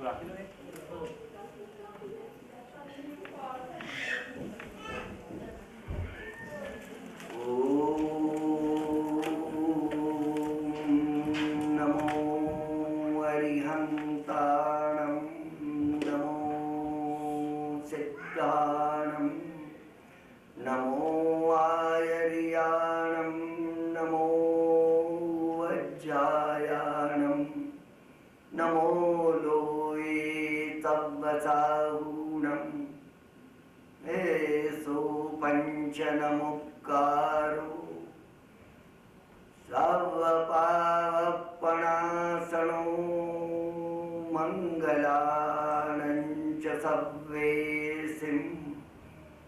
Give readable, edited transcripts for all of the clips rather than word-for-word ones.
રાખી લો ને. नमो आयर्याणं नमो वज्रायाणं नमो लोये तब्बसाहूणं एसो पंचनमुक्कारो सर्वपापणासनो मंगलानं च सव्वेसिं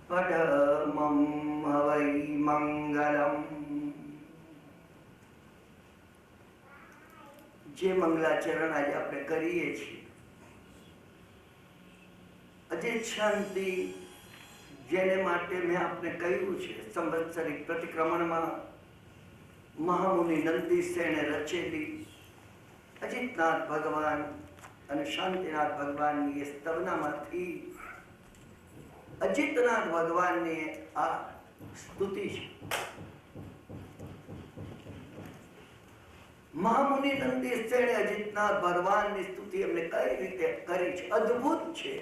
परमं हवै मंगलम्। જે મંગલાચરણ આજે આપણે કરીએ છીએ, અજિત શાંતિ જેને માટે મેં આપને કહ્યું છે, સંવત્સરિક પ્રતિક્રમણમાં મહામુનિ નંદીસેને રચેલી અજિતનાથ ભગવાન અને શાંતિનાથ ભગવાનની એ સ્તવનામાંથી અજિતનાથ ભગવાનની આ સ્તુતિ છે। મહામુનિ નંદીસેને અજિતનાથ ભગવાનની સ્તુતિ એમને કઈ રીતે કરી છે, અદ્ભુત છે।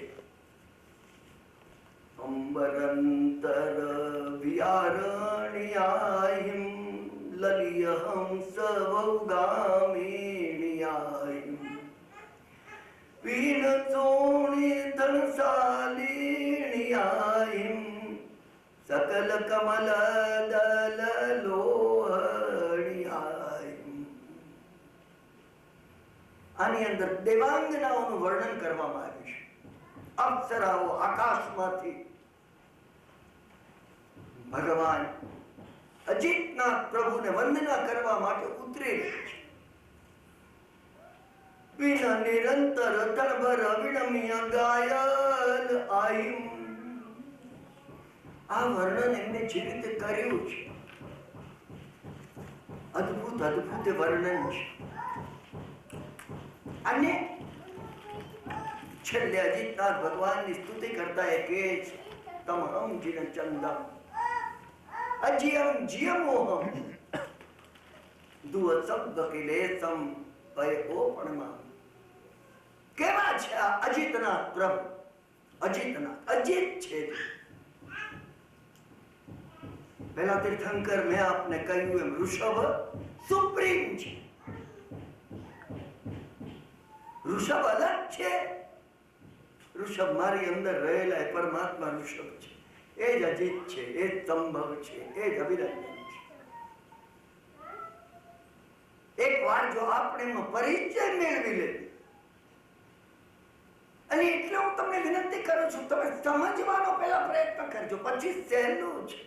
અંબરંતર વિહારણ્યાહિમ લલિયહંસ વૌગામિણ્યાહિમ પીનચોણી ધનશાલિન્યાહિમ સકલ કમલ દલ લોહણ્યાહિમ। આની અંદર દેવાંગનાઓનું વર્ણન કરવામાં આવ્યું છે। અપ્સરાઓ આકાશમાંથી ભગવાન અજિતનાથ પ્રભુને વંદના કરવા માટે ઉતરી રહી છે। વિના નિરંતર તણભર વિણમ્ય ગાયલ આઈમ, આ વર્ણન એમને જે રીતે કર્યું છે, અદ્ભુત અદ્ભુત વર્ણન છે। અને છેલ્લે અજિતનાથ ભગવાનની સ્તુતિ કરતા એ કહે છે, તમહમ જીન ચંદમ અજિયમ જીયમોહમ દુઃ શબ્દ કિલેસમ પયકોપણમાં। કેવા છે આ અજિતનાથ પ્રભુ? અજિતનાથ અજિત છે। પહેલા તીર્થંકર મેં આપને કહ્યું એમ ઋષભ સુપ્રીમ છે, ઋષભ અલગ છે। ઋષભ મારી અંદર રહેલા પરમાત્મા ઋષભ છે, એ જ અજિત છે, એ જ સંભવ છે, એ જ અભિનંદન છે। એક વાર જો આપણે એનો પરિચય મેળવી લે, અને એટલે હું તમને વિનંતી કરું છું, તમે સમજવાનો પહેલા પ્રયત્ન કરજો, પછી સહેલું છે।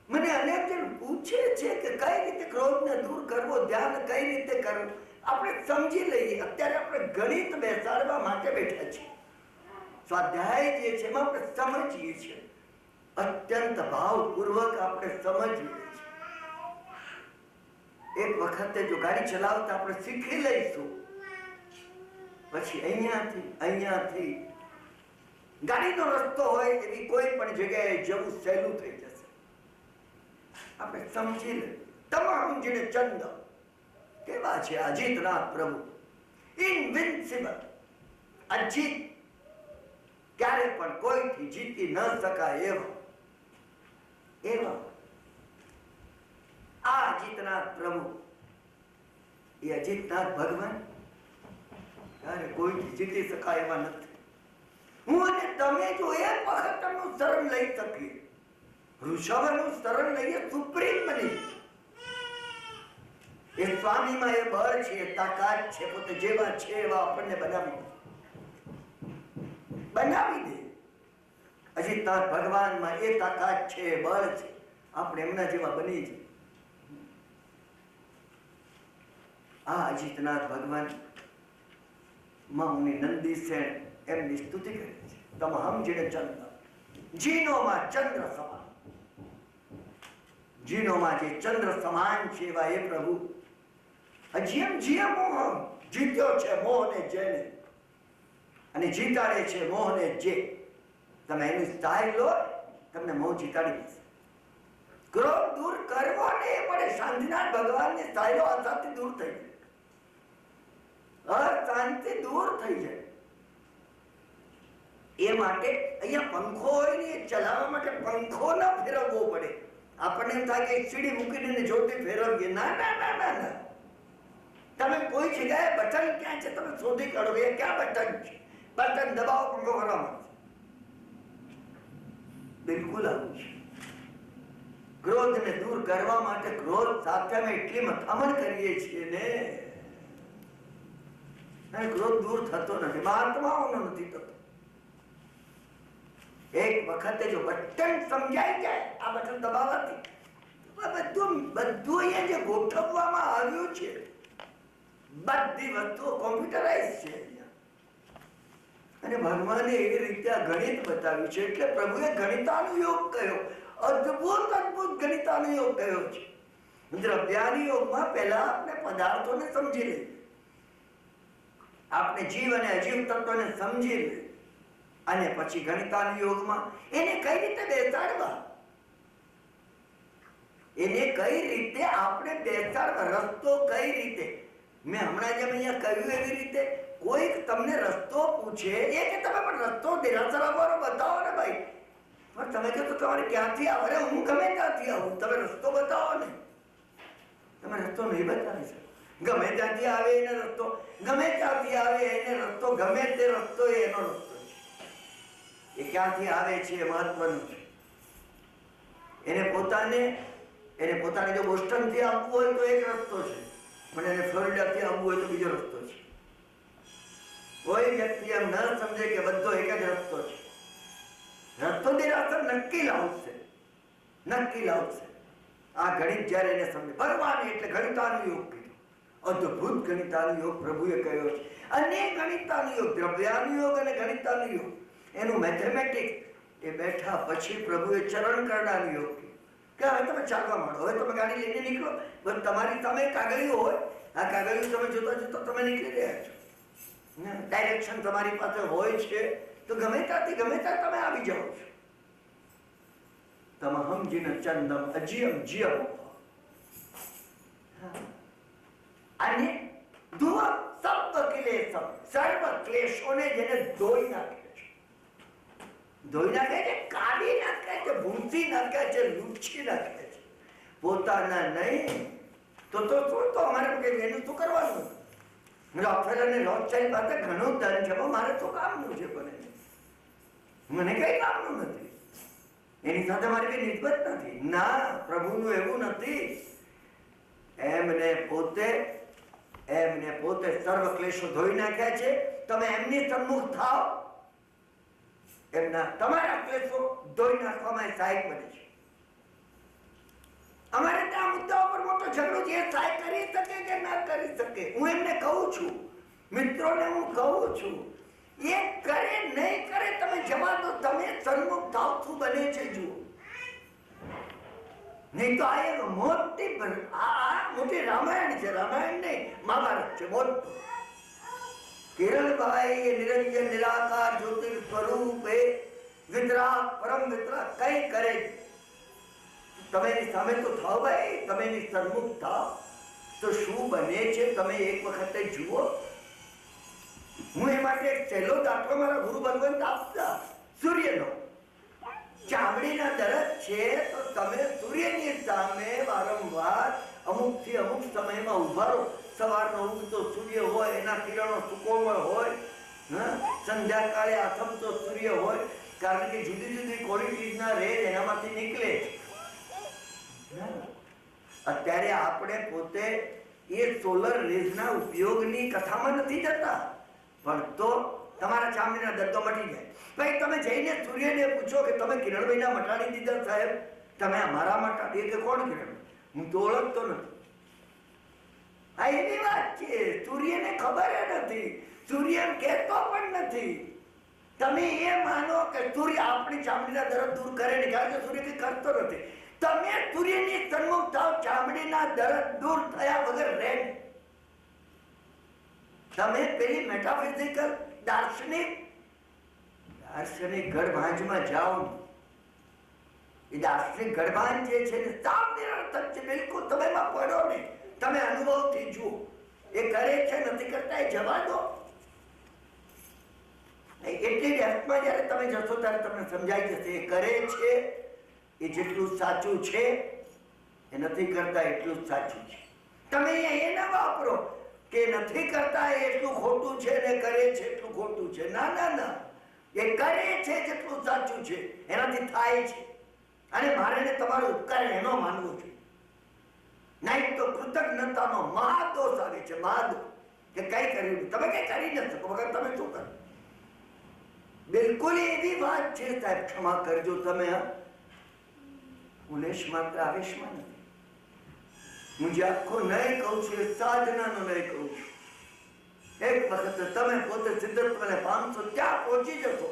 મને અનેક જણ પૂછે છે કે કઈ રીતે ક્રોધને દૂર કરવો, ધ્યાન કઈ રીતે કરવું, આપણે સમજી લઈએ। અત્યારે આપણે ગણિત બેસાડવા માટે બેઠા છીએ, સ્વાધ્યાય જે છે એમાં આપણે સમજીએ છીએ, અત્યંત ભાવપૂર્વક આપણે સમજીએ છીએ। એક વખતે જો ગાડી ચલાવતા આપણે શીખી લઈશું, પછી અહીંયાથી ગાડીનો રસ્તો હોય એવી કોઈ પણ જગ્યાએ જવું સહેલું થઈ જશે, આપણે સમજી લે। તમામ જેને ચંદ કેવા છે અજિતનાથ પ્રભુ, ઇનવિન્સિબલ, અજિત, ક્યારે પણ કોઈથી જીતી ન શકાય એવા આ અજિતનાથ પ્રભુ, એ અજિતનાથ ભગવાન ક્યારે કોઈથી જીતી શકાય એવા નથી। હું અને તમે જો એક વખત એમનું શરણ લઈ શકીએ, ઋષભનું શરણ લઈએ, સુપ્રીમ બની, એ સ્વામીમાં એ બળ છે, એ તાકાત છે, પોતે જેવા છે એવા આપણને બનાવી દે। અજિતનાથ ભગવાનમાં એ તાકાત છે, એ બળ છે, આપણે એમના જેવા બની જઈએ। આ અજિતનાથ ભગવાન મહામુનિ નંદીસેન એમની સ્તુતિ કરે છે, તમહમ જીને ચંદ્ર, જીનોમાં ચંદ્ર સમાન, જીનોમાં જે ચંદ્ર સમાન છે એવા એ પ્રભુ। અજિયમ જીયમોહમ, જીત્યો છે મોહને જેને, અને જીતાડે છે મોહને જે. તમે એની સહાય લો, તમને મોહ જીતાડી દેશે. ક્રોધ દૂર કરવો ને એ પડે. શાંતિનાથ ભગવાનની સહાય અશાંતિ દૂર થઈ જાય, અશાંતિ દૂર થઈ જાય. એ માટે અહીંયા પંખો હોય ને, એ ચલાવવા માટે પંખો ના ફેરવવો પડે. આપણને એમ થાય કે સીડી મૂકીને જોતી ફેરવીએ. ના ના ના ના ના, તમે કોઈ જગ્યાએ બટન ક્યાં છે તમે શોધી કાઢો. એ ક્યાં બટન છે? બટન દબાવો, પંખો ફરવા માંડશે. બિલકુલ આવું છે. ક્રોધને દૂર કરવા માટે ક્રોધ સાથે અમે એટલી મથામણ કરીએ છીએ ને, અને ક્રોધ દૂર થતો નથી. મહાત્માઓનો નથી થતો. એક વખતે જો બટન સમજાઈ જાય, આ બટન દબાવવાથી બધું અહીંયા જે ગોઠવવામાં આવ્યું છે, બધી વસ્તુઓ કોમ્પ્યુટરાઇઝ છે. અને ભગવાને એવી રીતે આ ગણિત બતાવ્યું છે. એટલે પ્રભુએ ગણિતાનુયોગ કહ્યો, અદ્ભુત અદ્ભુત ગણિતાનુયોગ કહ્યો છે. દ્રવ્યાનુયોગમાં પહેલા આપણે પદાર્થોને સમજી લઈએ, આપણે જીવ અને અજીવ તત્વોને સમજી લઈએ, અને પછી ગણિતાનુયોગમાં એને કઈ રીતે બેસાડવા, એને કઈ રીતે આપણે બેસાડવા, રસ્તો કઈ રીતે. મેં હમણાં જેમ અહીંયા કહ્યું એવી રીતે કોઈક તમને રસ્તો પૂછે, એ કે તમે પણ રસ્તો દેરાસર આવવાનો બતાવો ને ભાઈ. પણ તમે કહો તો તમારે ક્યાંથી આવે? હું ગમે ત્યાંથી આવું, તમે રસ્તો બતાવો ને. તમે રસ્તો નહીં બતાવી શકો. ગમે ત્યાંથી આવે એને રસ્તો, ગમે ત્યાંથી આવે એને રસ્તો, ગમે તે રસ્તો એનો રસ્તો છે. એ ક્યાંથી આવે છે એ મહત્વનું છે. એને પોતાને જો બોસ્ટનથી આવવું હોય તો એક રસ્તો છે, પણ એને ફ્લોરિડાથી આવવું હોય તો બીજો રસ્તો છે. કોઈ વ્યક્તિ એમ ન સમજે કે બધો એક જ રસ્તો છે. રસ્તો દેરાસર નક્કી લાવશે, નક્કી લાવશે. આ ગણિત જયારે એને સમજે, ભગવાન એટલે ગણિતાનુયોગ કીધું, અદ્ભુત ગણિતાનુયોગ પ્રભુએ કહ્યો છે. અનેક ગણિતાનુયોગ, દ્રવ્યાનુયોગ અને ગણિતાનુયોગ, એનું મેથેમેટિક્સ. એ બેઠા પછી પ્રભુએ ચરણ કરણાનુયોગ કે હવે તમે ચાલવા માંડો, હવે તમે ગાડી લઈને નીકળો. બસ તમારી સામે કાગળિયો હોય, આ કાગળિયું તમે જોતા જોતા તમે નીકળી રહ્યા છો. ડાયરેક્શન તમારી પાસે હોય છે તો ગમે ત્યાંથી ગમે ત્યાં તમે આવી જાઓ છો. તમહમ જીન ચંદમ અજીયમ જીયમ. અને ધુવ સર્વ ક્લેશમ, સર્વ ક્લેશોને જેને ધોઈ નાખે છે, ધોઈ નાખે છે, કાઢી નાખે છે, ભૂંસી નાખે છે, લૂછી નાખે છે. પોતાના નહીં તો અમારે એનું શું કરવાનું? રોકફેલર ને રોથશાઇલ્ડ પાસે ઘણું ધન છે, મારે તો કામનું છે, મને કઈ કામનું નથી. એની સાથે મારી કઈ નિસ્બત નથી. ના, પ્રભુનું એવું નથી. એમને પોતે સર્વ ક્લેશો ધોઈ નાખ્યા છે. તમે એમની સન્મુખ થાવ, તમારા ક્લેશો ધોઈ નાખવામાં સહાયક બને છે. અમારે ત્યાં મુદ્દા ઉપર મોટો ઝઘડો છે, એ સહાય કરી શકે કે ના કરી શકે. હું એમને કહું છું, મિત્રોને હું કહું છું, એ કરે નહીં કરે તમે જવા દો, તમે સન્મુખ થાવ, શું બને છે જુઓ. નહીં તો આ એક મોટી રામાયણ છે. રામાયણ નહીં, મહાભારત છે મોટું. કિરણભાઈ એ નિરંજન નિરાકાર જ્યોતિર સ્વરૂપે વિતરાગ પરમ વિતરાગ કઈ કરે. તમે એની સામે તો થાવ ભાઈ, તમે એની સન્મુખ થાવ તો શું બને છે તમે એક વખતે જુઓ. હું એ માટે એક સહેલો દાખલો મારા ગુરુ ભગવંત આપતા, સૂર્યનો. ચામડીના દરદ છે તો તમે સૂર્યની સામે વારંવાર અમુક થી અમુક સમયમાં ઉભા રહો. સવારનો ઉગતો સૂર્ય હોય, એના કિરણો સુકોમળ હોય, સંધ્યાકાળે આથમતો સૂર્ય હોય, કારણ કે જુદી જુદી ક્વોલિટીઝના રેજ એનામાંથી નીકળે. અત્યારે આપણે પોતે એ સોલર રેઝના ઉપયોગની કથામાં નથી જતા, પણ તો તમારા ચામડીના દર્દો મટી જાય. ભાઈ તમે જઈને સૂર્યને પૂછો કે તમે કિરણભાઈના મટાડી દીધા સાહેબ, તમે અમારા મટાડી કે કોણ કિરણ? હું તો ઓળખતો નથી. આ એવી વાત છે, સૂર્યને ખબર નથી, સૂર્ય કહેતો પણ નથી. તમે એ માનો કે સૂર્ય આપણી ચામડીના દર્દ દૂર કરે ને, કારણ કે સૂર્ય કઈ કરતો નથી. તમે સૂર્યની સન્મુખ થાવ, ચામડીના દર્દ દૂર થયા વગર રહે. તમે પેલી મેટાફિઝિકલ દાર્શનિક ગળભાંજમાં જાઓ. એ દાર્શનિક ગળભાંજ જે છે ને સાવ નિરર્થક છે. બિલકુલ તમે એમાં પડો ને, તમે અનુભવથી જુઓ. એ કરે છે નથી કરતા, એ જવા દો. એટલી ડેપ્થમાં જયારે તમે જશો ત્યારે તમને સમજાઈ જશે એ કરે છે એ જેટલું સાચું છે, એ નથી કરતા એટલું જ સાચું છે. તમે એ ના વાપરો કે નથી કરતા એટલું ખોટું છે ને કરે છે એટલું ખોટું છે. ના ના ના, એ કરે છે જેટલું સાચું છે એનાથી થાય છે. અને મારે તમારું ઉપકાર એનો માનવું છે. નહીં તો કૃતજ્ઞતાનો મહાદોષ આવે છે. મહાદોષ કે કઈ કર્યું, તમે કઈ કરી ન શકો વગર તમે શું કરો. બિલકુલ એવી વાત છે સાહેબ, ક્ષમા કરજો તમે. હું લેશ માત્ર આવેશમાં નથી. હું જે આખો નહીં કહું છું એ સાધનાનો નહીં કહું છું. એક વખત તમે પોતે સિદ્ધત્વને પામશો, ત્યાં પહોંચી જશો,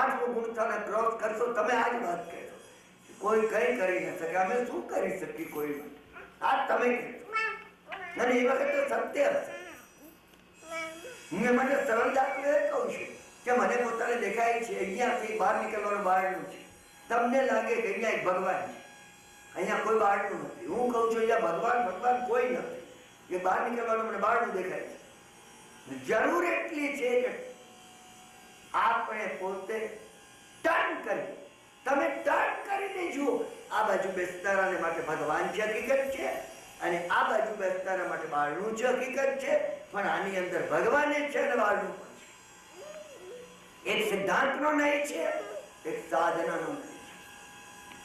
8મો ગુણતાને ક્રોસ કરશો. તમે આજ વાત કહેશો કોઈ કઈ કરી ન શકે, અમે શું કરી શકીએ કોઈ માટે. આ તમે કહેશો અને એ વખતે સત્ય હશે. હું મને સરળ દાખલો એ કહું છું કે મને પોતાને દેખાય છે અહીંયાથી બહાર નીકળવાનું બારણું છે. તમને લાગે કે અહીંયા એક ભગવાન છે, અહીંયા કોઈ બારણું નથી. હું કહું છું અહીંયા ભગવાન કોઈ નથી. એ બહાર નીકળવાનું મને બારણું દેખાય છે. જરૂર એટલી છે કે આપણે પોતે ટર્ન કરીએ. તમે ટર્ન કરીને જુઓ, આ બાજુ બેસનારાને માટે ભગવાન છે, હકીકત છે, અને આ બાજુ બેસનારા માટે બારણું છે, હકીકત છે. પણ આની અંદર ભગવાન છે અને બારણું પણ છે. એક સિદ્ધાંતનો નહીં છે, એક સાધનાનો નહીં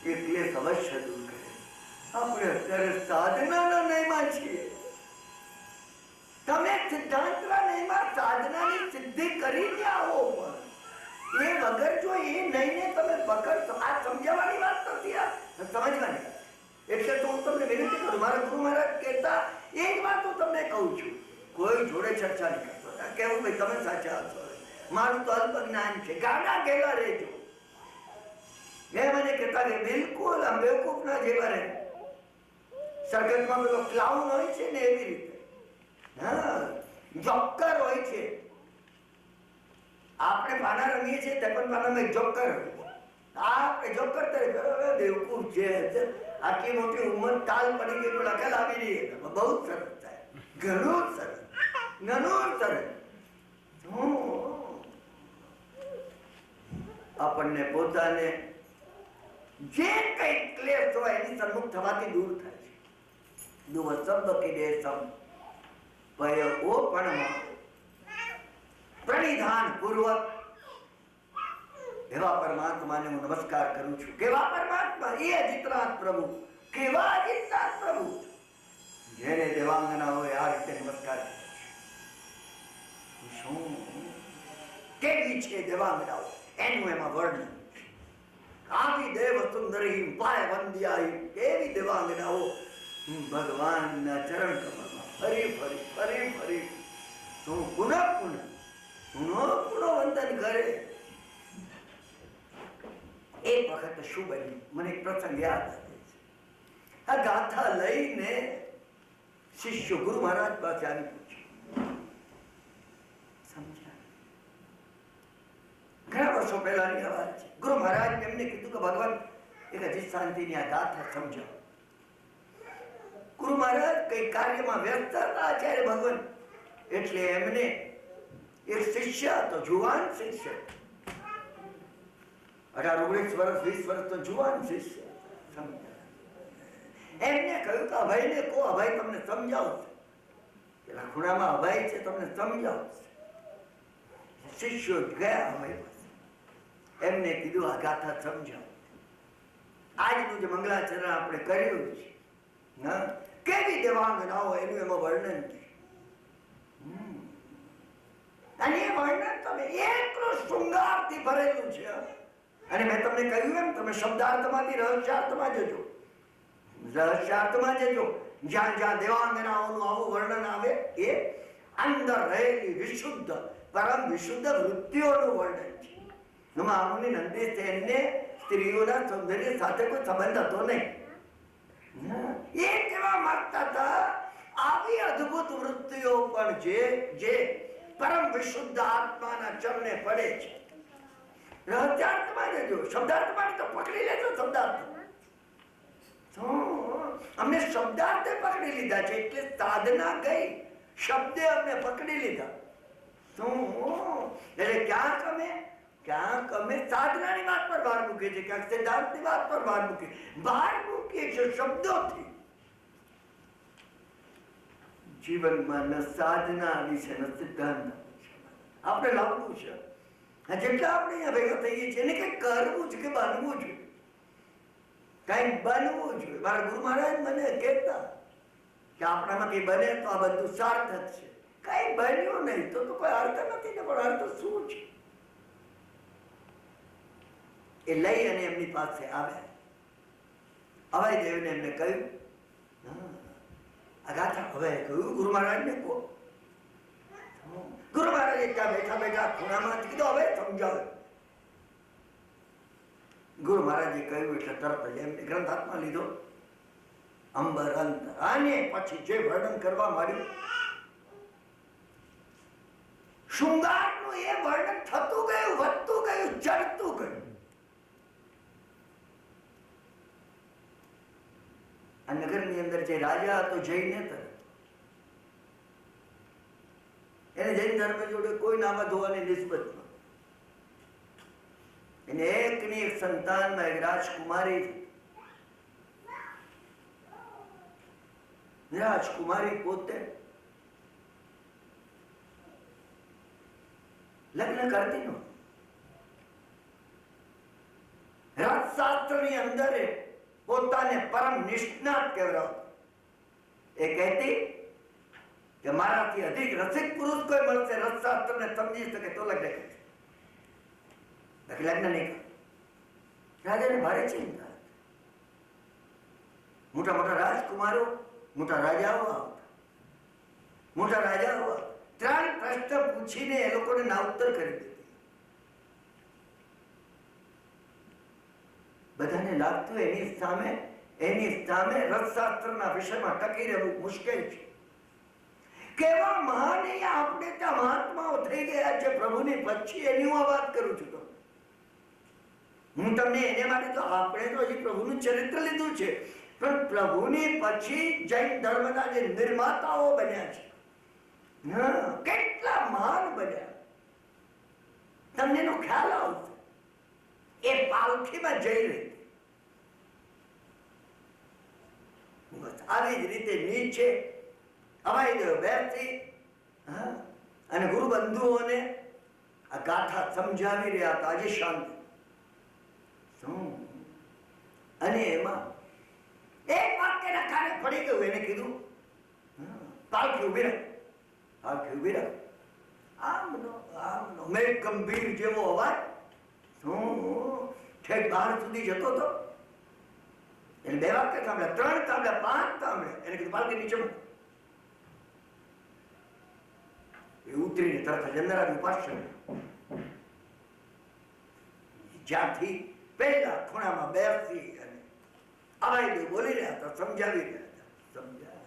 છે. એટલે અવશ્ય દૂર કરે. આપણે અત્યારે સાધનાના નયમાં છીએ. તમે સિદ્ધાંતના નયમાં સાધનાની સિદ્ધિ કરીને આવો. પણ એ વગર જો એ નહીને તમે પકડશો, આ સમજાવવાની વાત નથી, આ સમજવાની વાત. એટલે તો હું તમને વિનંતી કરું, મારા ગુરુ મહારાજ કહેતા એ જ વાત હું તમને કહું છું. કોઈ જોડે ચર્ચા નહીં કરતો. કેવું ભાઈ તમે સાચા છો, મારું તો અલ્પ જ્ઞાન છે, ગાડા ગયેલા રહેજો. મેં મને કહેતા કે બિલકુલ આમ બેવકૂફ ના જેવા રહે. સરગતમાં પેલો ક્લાઉન હોય છે ને એવી રીતે, હા, જોકર હોય છે. આપણે પાના રમીએ છીએ તે પણ પાનામાં જોકર હોય. આપણે જોકર તરીકે બેવકૂફ છે, આટલી મોટી ઉંમર તાલ પડી ગઈ પણ અકલ આવી રહી. બહુ સરસ થાય, ઘણું સરસ, ઘણું સરસ. આપણને પોતાને જે કઈ ક્લેશ હોય એની સન્મુખ થવાથી દૂર થાય છે. દુવ શબ્દ કીધે સમ પય ઓપણમાં પ્રણિધાન પૂર્વક એવા પરમાત્માને હું નમસ્કાર કરું છું. કેવા પરમાત્મા? એ અજિતનાથ પ્રભુ. કેવા અજિતનાથ પ્રભુ? જેને દેવાંગના હોય આ રીતે નમસ્કાર કરે છે. શું કેવી છે દેવાંગનાઓ એનું એમાં વર્ણન. આવી દેવ સુંદરી પાય વંદ્યાઈ, કેવી દેવાંગનાઓ ભગવાનના ચરણ કમળમાં ફરી ફરી ફરી ફરી શું પુનઃ પુનઃ વંદન કરે. એક વખત શું બન્યું, મને એક પ્રસંગ યાદ આવે છે. આ ગાથા લઈને શિષ્યો ગુરુ મહારાજ પાસે આવી પૂછ્યું. સમજ્યા? ઘણા વર્ષો પહેલાની આ વાત છે. ગુરુ મહારાજ એમને કીધું કે ભગવાન એક અજીત શાંતિની આ ગાથા સમજાવો. ગુરુ મહારાજ કઈ કાર્યમાં વ્યસ્ત હતા આચાર્ય ભગવાન, એટલે એમને એક શિષ્ય હતો, જુવાન શિષ્ય, 18-19 વર્ષ 20 વર્ષ તો જુવાન શિષ્ય. એમને કહ્યું કે અભયને કહો, અભય તમને સમજાવશે. પેલા ખૂણામાં અભય છે, તમને સમજાવશે. શિષ્યો ગયા અભય પાસે, એમને કીધું આ ગાથા સમજાવો. આજનું જે મંગલાચરણ આપણે કર્યું છે, કેવી દેવાંગનાઓ એનું એમાં વર્ણન છે. અને એ વર્ણન તમે એટલું શૃંગારથી ભરેલું છે. અને મેં તમને કહ્યું એમ, તમે શબ્દાર્થમાંથી રહસ્યાર્થમાં જજો. રહસ્યાર્થમાં જજો. જ્યાં જ્યાં દેવાંગનાઓનું આવું વર્ણન આવે એ અંદર રહેલી વિશુદ્ધ પરમ વિશુદ્ધ વૃત્તિઓનું વર્ણન છે. મુનિ નંદે તેને સ્ત્રીઓના સૌંદર્ય સાથે કોઈ સંબંધ હતો નહીં. એ કેવા માંગતા હતા, આવી અદ્ભુત વૃત્તિઓ પણ જે પરમ વિશુદ્ધ આત્માના ચરણે પડે છે. રહસ્યાર્થમાં જજો, શબ્દાર્થમાં તો પકડી લેજો. શબ્દાર્થ અમને શબ્દાર્થે પકડી લીધા છે એટલે સાધના ગઈ, શબ્દે અમને પકડી લીધા. એટલે ક્યાંક અમે સાધનાની વાત પર ભાર મૂકીએ છીએ, ક્યાંક સિદ્ધાંતની વાત પર ભાર મૂકીએ છીએ શબ્દોથી. જીવનમાં ન સાધના આવી છે ન સિદ્ધાંત. આપણે લાવવું છે. જેટલા આપણે અહીંયા ભેગા થઈએ છીએ એને કંઈક કરવું છે કે બનવું છે, કંઈક બનવું જોઈએ. મારા ગુરુ મહારાજ મને કહેતા કે આપણામાં કઈ બને તો આ બધું સાર્થક છે. કઈ બન્યું નહીં તો કોઈ અર્થ નથી ને. પણ અર્થ શું છે એ લઈ અને એમની પાસે આવ્યા. અભય દેવને એમને કહ્યું, અગાથા હવે કહ્યું ગુરુ મહારાજને કહો. ગુરુ મહારાજે ત્યાં બેઠા બેઠા ખૂણામાં કીધું હવે સમજાવે. ગુરુ મહારાજે કહ્યું એટલે તરત જ એમને ગ્રંથ હાથમાં લીધો. અંબર અંતર આને પછી જે વર્ણન કરવા માંડ્યું, શૃંગારનું એ વર્ણન થતું ગયું, વધતું ગયું, ચડતું ગયું. આ નગરની અંદર જે રાજા હતો જૈનેતર, એને જૈન ધર્મ જોડે કોઈ નામત હોવાની નિસ્બતમાં એને એકની એક સંતાનમાં એક રાજકુમારી, રાજકુમારી પોતે લગ્ન કરતી નો. રાજશાસ્ત્રની અંદર પોતાને પરમ નિષ્ણાત કહેવાય. એ કહેતી કે મારાથી અધિક રસિક પુરુષ કોઈ મળશે રસશાસ્ત્રને સમજી શકે તો લગ્ન કરે. લગ્ન નહીં કરે. રાજાને ભારે ચિંતા. મોટા મોટા રાજકુમારો, મોટા રાજાઓ આવતા. મોટા રાજાઓ 3 પ્રશ્ન પૂછીને એ લોકોને ના ઉત્તર કરી દીધી. બધાને લાગતું એની સામે રસશાસ્ત્રના વિષયમાં ટકી રહેવું મુશ્કેલ છે. કેવા મહાન આપણે ત્યાં મહાત્માઓ થઈ ગયા છે પ્રભુની પછી, એની હું વાત કરું છું. તો હું તમને એને માટે તો આપણે તો હજી પ્રભુનું ચરિત્ર લીધું છે, પણ પ્રભુની પછી જૈન ધર્મના જે નિર્માતાઓ બન્યા છે, કેટલા મહાન બન્યા તમને એનો ખ્યાલ આવશે. એ પાલખીમાં જઈ રહી. આવી જ રીતે નીચે અવાઈ બેસી અને ગુરુ બંધુઓને આ ગાથા સમજાવી રહ્યા હતા. આજે શાંતિ. અને એમાં એક વાક્યના કારણે પડી ગયું. એને કીધું પાલખી ઉભી રાખ, પાલખી ઉભી રાખ. આમનો મેઘ ગંભીર જેવો અવાજ ઠેક બહાર સુધી જતો હતો. એને 2 વાક્ય સાંભળ્યા, 3 સાંભળ્યા, 5 સાંભળ્યા. એને કીધું પાલખી નીચે મૂક. એ ઉતરીને તરત જ અંદર આવી ઉપાસન. જ્યાંથી પહેલા ખૂણામાં બેસી અને અવાઈ બોલી રહ્યા હતા, સમજાવી રહ્યા હતા.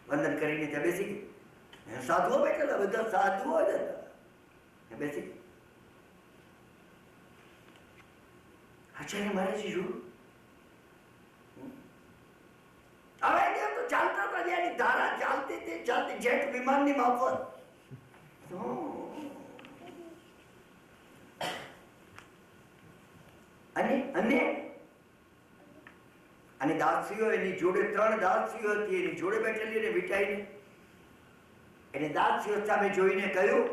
વંદન કરીને ત્યાં બેસી ગઈ. સાધુઓ બેઠેલા, બધા સાધુઓ જ હતા. બેસી ગઈ. આચાર્ય મહારાજે જોયું. હવે તો ચાલતા હતા, જેની ધારા ચાલતી તે ચાલતી, જેટ વિમાનની માફક. અને દાસીઓ એની જોડે 3 દાસીઓ હતી, એની જોડે બેઠેલી ને વિટાઈને એને દાસીઓ સામે જોઈને કહ્યું,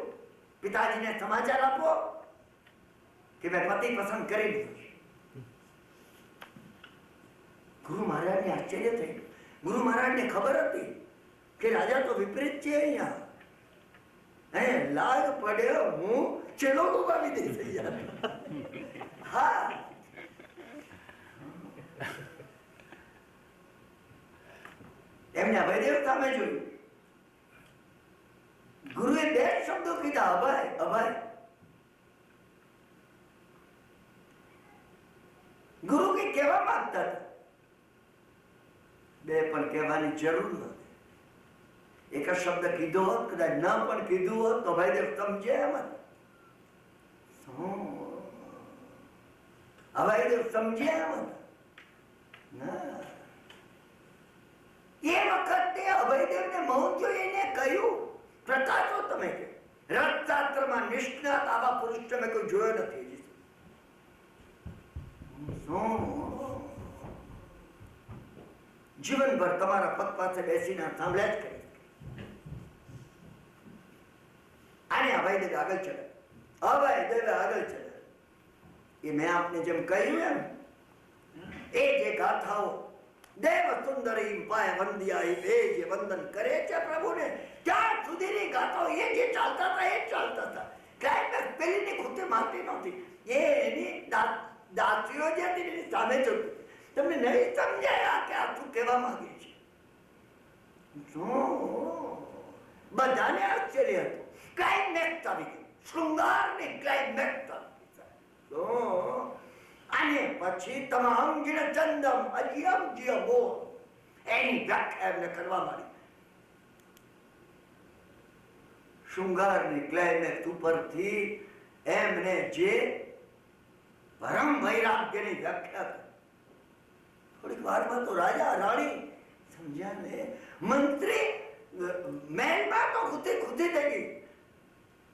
પિતાજીને સમાચાર આપો કે મેં પતિ પસંદ કરી લીધો છે. ગુરુ મહારાજને આશ્ચર્ય થયું. ગુરુ મહારાજને ખબર હતી કે રાજા તો વિપરીત છે. અહીંયા લાગ પડ્યો, હું ચેલો ડૂબાવી દઈ થઈ જાય. હા, એમને અભયદેવ સામે જોયું. ગુરુએ 2 શબ્દો કીધા, અભય અભય. ગુરુ કઈ કહેવા માંગતા હતા, 2 પણ કહેવાની જરૂર નથી. એક જ શબ્દ કીધો હોત, કદાચ ન પણ કીધું હોત તો ભાઈદેવ સમજે એમ જ. ભાઈદેવ સમજે એમ જ. એ વખતે અભયદેવને મહત્વ એને કહ્યું, પ્રકાશો તમે કે રથશાસ્ત્રમાં નિષ્ણાત આવા પુરુષ તમે કોઈ જોયો નથી. જીવનભર તમારા પગ પાસે બેસીને સાંભળ્યા જ કરી. આને અભયદેવ આગળ ચડે, અભયદેવ આગળ ચડે. એ મેં આપને જેમ કહ્યું એમ એ જે ગાથાઓ દેવ સુંદરી પાય વંદ્યા એ જે વંદન કરે છે પ્રભુને, ત્યાં સુધીની ગાથાઓ એ જે ચાલતા હતા એ ચાલતા હતા. ક્યાંય પેલીની ખૂટે માગતી નહોતી. એની દાસીઓ જે હતી એની સામે જોતી. તમને નહીં સમજાયા કે આ શું કહેવા માંગે છે? બધાને આશ્ચર્ય હતું. ક્લાઇમેક્સ આવી ગયું, શૃંગારની ક્લાઇમેક્સ આવી ગઈ. અને પછી તમામ જીણ ચંદમ અજિયમ જીયબો એની વ્યાખ્યા એમને કરવા માંડી. શૃંગારની ક્લાઇમેક્સ ઉપરથી એમને જે પરમ વૈરાગ્યની વ્યાખ્યા કરી. થોડીક વારમાં તો રાજા રાણી સમજ્યા ને, મંત્રી મહેલમાં તો ખુદી થઈ ગઈ.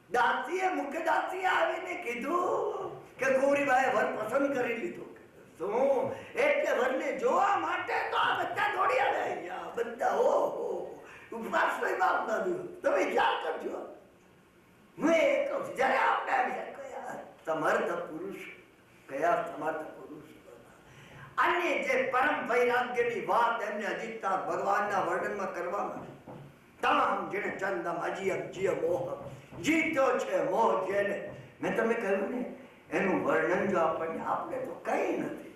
દાસીએ મુખ્ય દાસીએ આવીને કીધું કે ગોરીબાએ વર પસંદ કરી લીધો. શું એટલે વરને જોવા માટે તો આ બધા દોડી આવ્યા. બધા ઓહો ઉપવાસ લઈ બાપ ના દો, તમે ક્યાં કરજો. હું એ કહું છું, જયારે આપણે આવ્યા કયા સમર્થ પુરુષ, કયા સમર્થ પુરુષ. અને જે પરમ વૈરાગ્યની વાત એમને અજીતના ભગવાનના વર્ણનમાં કરવામાં, તમામ જેને ચંદમ અજીયમ જીય મોહ જીત્યો છે મોહ જેને, મેં તમને કહ્યું ને એનું વર્ણન જો આપણને આપણે તો કઈ નથી.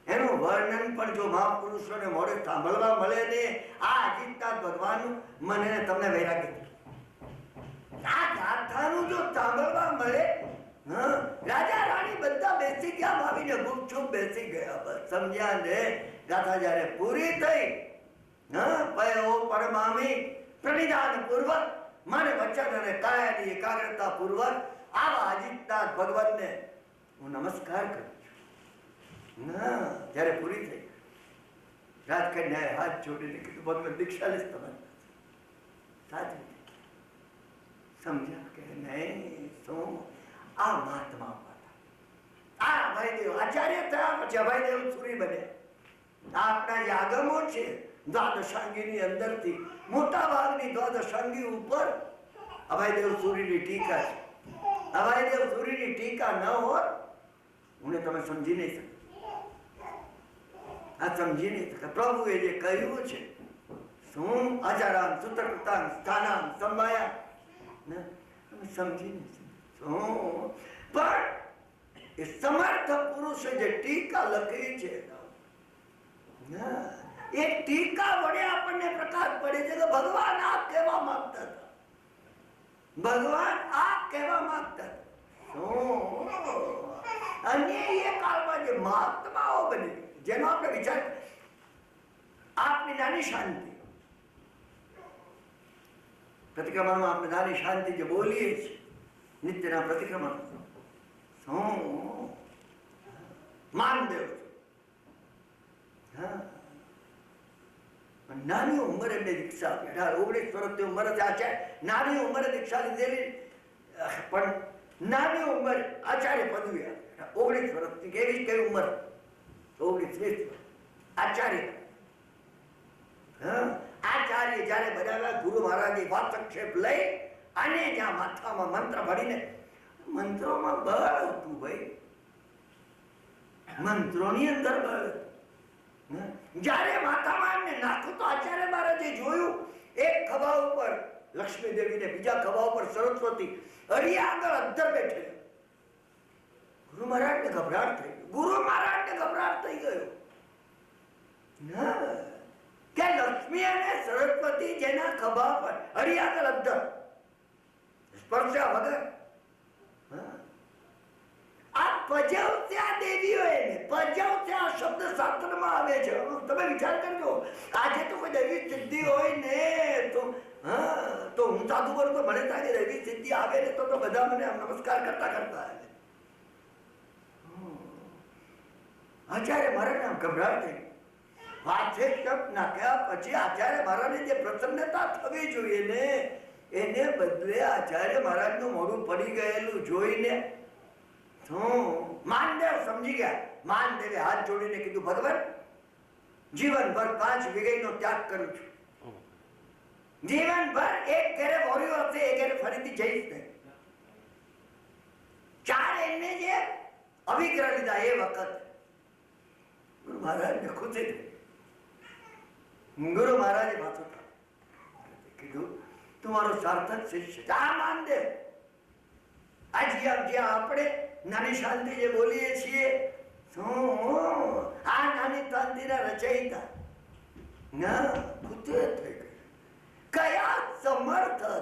એનું વર્ણન પણ જો મહાપુરુષોને મોડે સાંભળવા મળે ને, આ અજીતના ભગવાનનું મને તમને વૈરાગ્ય, આ ગાથાનું જો સાંભળવા મળે, રાજા રાણી બધા બેસી ગયા, ભાવીને ગુપચુપ બેસી ગયા. બસ સમજ્યા ને. ગાથા જયારે પૂરી થઈ, પયો પરમામી પ્રણિધાન પૂર્વક મને વચન અને કાયાની એકાગ્રતા પૂર્વક આવા અજીતનાથ ભગવાનને હું નમસ્કાર કરું છું. જયારે પૂરી થઈ, રાજકન્યાએ હાથ જોડીને કીધું, ભગવાન દીક્ષા લઈશ તમારી સાથે. સમજ્યા કે નહીં? શું આ મહાત્મા હતા. આ અભયદેવ આચાર્ય થયા પછી અભયદેવ સુરી બન્યા. આપણા જે આગમો છે દ્વાદશાંગીની અંદરથી મોટા ભાગની દ્વાદશાંગી ઉપર અભયદેવ સુરીની ટીકા છે. અભયદેવ સુરીની ટીકા ન હોત, હું તમે સમજી નહીં શકો. આ સમજી નહીં શકે. પ્રભુએ જે કહ્યું છે, શું આચારામ સૂત્રકૃતામ સ્થાનામ સંભાયા, તમે સમજી નહીં શકો. પણ એ સમર્થ પુરુષે જે ટીકા લખી છે, એ ટીકા વડે આપણને પ્રકાશ પડે છે કે ભગવાન આ કહેવા માંગતા હતા. ભગવાન આ કહેવા માંગતા હતા. અને એ કાળમાં જે મહાત્માઓ બની, જેનો આપણે વિચાર, આપની નાની શાંતિ પ્રતિક્રમણમાં આપણે નાની શાંતિ જે બોલીએ છીએ નિત્યના પ્રતિક્રમણ, શું માનદેવ નાની ઉંમરે એમને દીક્ષા આપી. 18-19 વર્ષની ઉંમર આચાર્ય, નાની ઉંમરે દીક્ષા લીધેલી, પણ નાની ઉંમર આચાર્ય પદવી આપી. 19 વર્ષની કેવી કઈ ઉંમર? 19-20 આચાર્ય. આચાર્ય જયારે બનાવ્યા, ગુરુ મહારાજે વાતક્ષેપ લઈ અને જ્યાં માથામાં મંત્ર ભરીને, મંત્રોમાં બળ હતું ભાઈ, મંત્રોની અંદર બળ. જયારે માથામાં એમને નાખ્યું તો આચાર્ય મહારાજે જોયું, એક ખભા ઉપર લક્ષ્મી દેવી ને બીજા ખભા ઉપર સરસ્વતી, અડિયા આગળ અધ્ધર બેઠેલા. ગુરુ મહારાજ ને ગભરાટ થઈ ગયો. ગુરુ મહારાજ ને ગભરાટ થઈ ગયો કે લક્ષ્મી અને સરસ્વતી જેના ખભા પર અડિયા આગળ અધ્ધર સ્પર્શા વગર, આ પજવત્યા દેવીઓ, એને પજવત્યા શબ્દ શાસ્ત્રમાં આવે છે. તમે વિચાર કરજો, આજે તો કોઈ દૈવી સિદ્ધિ હોય ને તો હા, તો હું સાધુ બોલું તો મને થાય કે એવી સિદ્ધિ આવે ને તો બધા મને નમસ્કાર કરતા કરતા આવે. આચાર્ય મહારાજ આમ ગભરાટ થઈ હાથે ટપ નાખ્યા પછી આચાર્ય મહારાજને જે પ્રસન્નતા થવી જોઈએ ને એને બદલે આચાર્ય મહારાજનું મોઢું પડી ગયેલું જોઈને માનદેવ સમજી ગયા. માનદેવે હાથ જોડીને કીધું, ભગવાન જીવનભર 5 વીઘાનો ત્યાગ કરું છું. જીવનભર એક ઘરે વોર્યો હશે એ ઘરે ફરીથી જઈશ નહીં. 4 એને જે અભિગ્રહ લીધા એ વખત ગુરુ મહારાજને ખુશી થઈ. ગુરુ મહારાજે પાછું કીધું, તમારો સાર્થક શિષ્ય આ માનદેવ. આજે જ્યાં આપણે નાની શાંતિ જે બોલીએ છીએ, આ નાની શાંતિના રચયિતા ના ખુદે થઈ ગઈ. કયા સમર્થ હતા.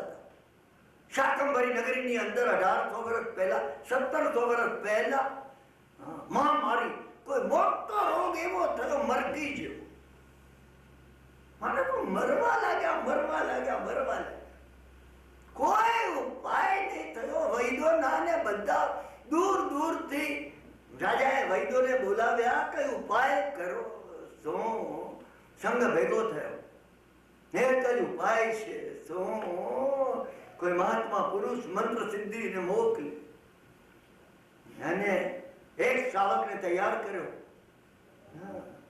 શાકંભરી નગરીની અંદર 1800 વર્ષ પહેલા 1700 વર્ષ પહેલા મહામારી, કોઈ મોટો રોગ એવો થયો મરકી જેવો. મને તો મરવા લાગ્યા. કોઈ ઉપાય નહીં થયો. વૈદ્યોના ને બધા દૂર દૂરથી રાજાએ વૈદ્યોને બોલાવ્યા, કઈ ઉપાય કરો. સંઘ ભેગો થયો. એક જ ઉપાય છે. કોઈ મહાત્મા પુરુષ મંત્ર સિદ્ધિને મોકલી અને એક શ્રાવકને તૈયાર કર્યો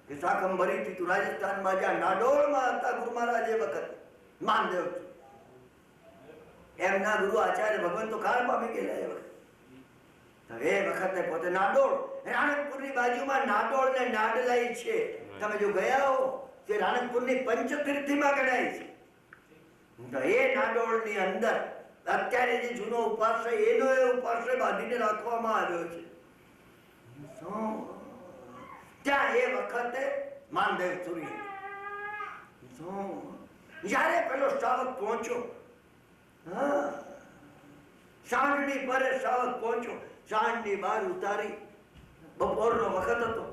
કે શાકંભરીથી તું રાજસ્થાનમાં જ્યાં નાડોળમાં હતા ગુરુ મહારાજ એ વખત માનદેવ એમના ગુરુ આચાર્ય ભગવાન તો કાળ પામી ગયેલા એ વખત. એ વખતે પોતે નાડોળ, રાણકપુરની બાજુમાં નાડોળ ને નાડલાઈ છે. તમે જો ગયા હો તે રાણકપુરની પંચતીર્થીમાં ગણાય છે. તો એ નાડોળની અંદર અત્યારે જે જૂનો ઉપાશ્રય એનો એ ઉપાશ્રય બાંધીને રાખવામાં આવ્યો છે. ત્યાં એ વખતે માનદેવ સૂર્ય જયારે પેલો શ્રાવક પહોંચ્યો, સાંજની પરે શ્રાવક પહોંચ્યો, સાંજની બહાર ઉતારી, બપોરનો વખત હતો.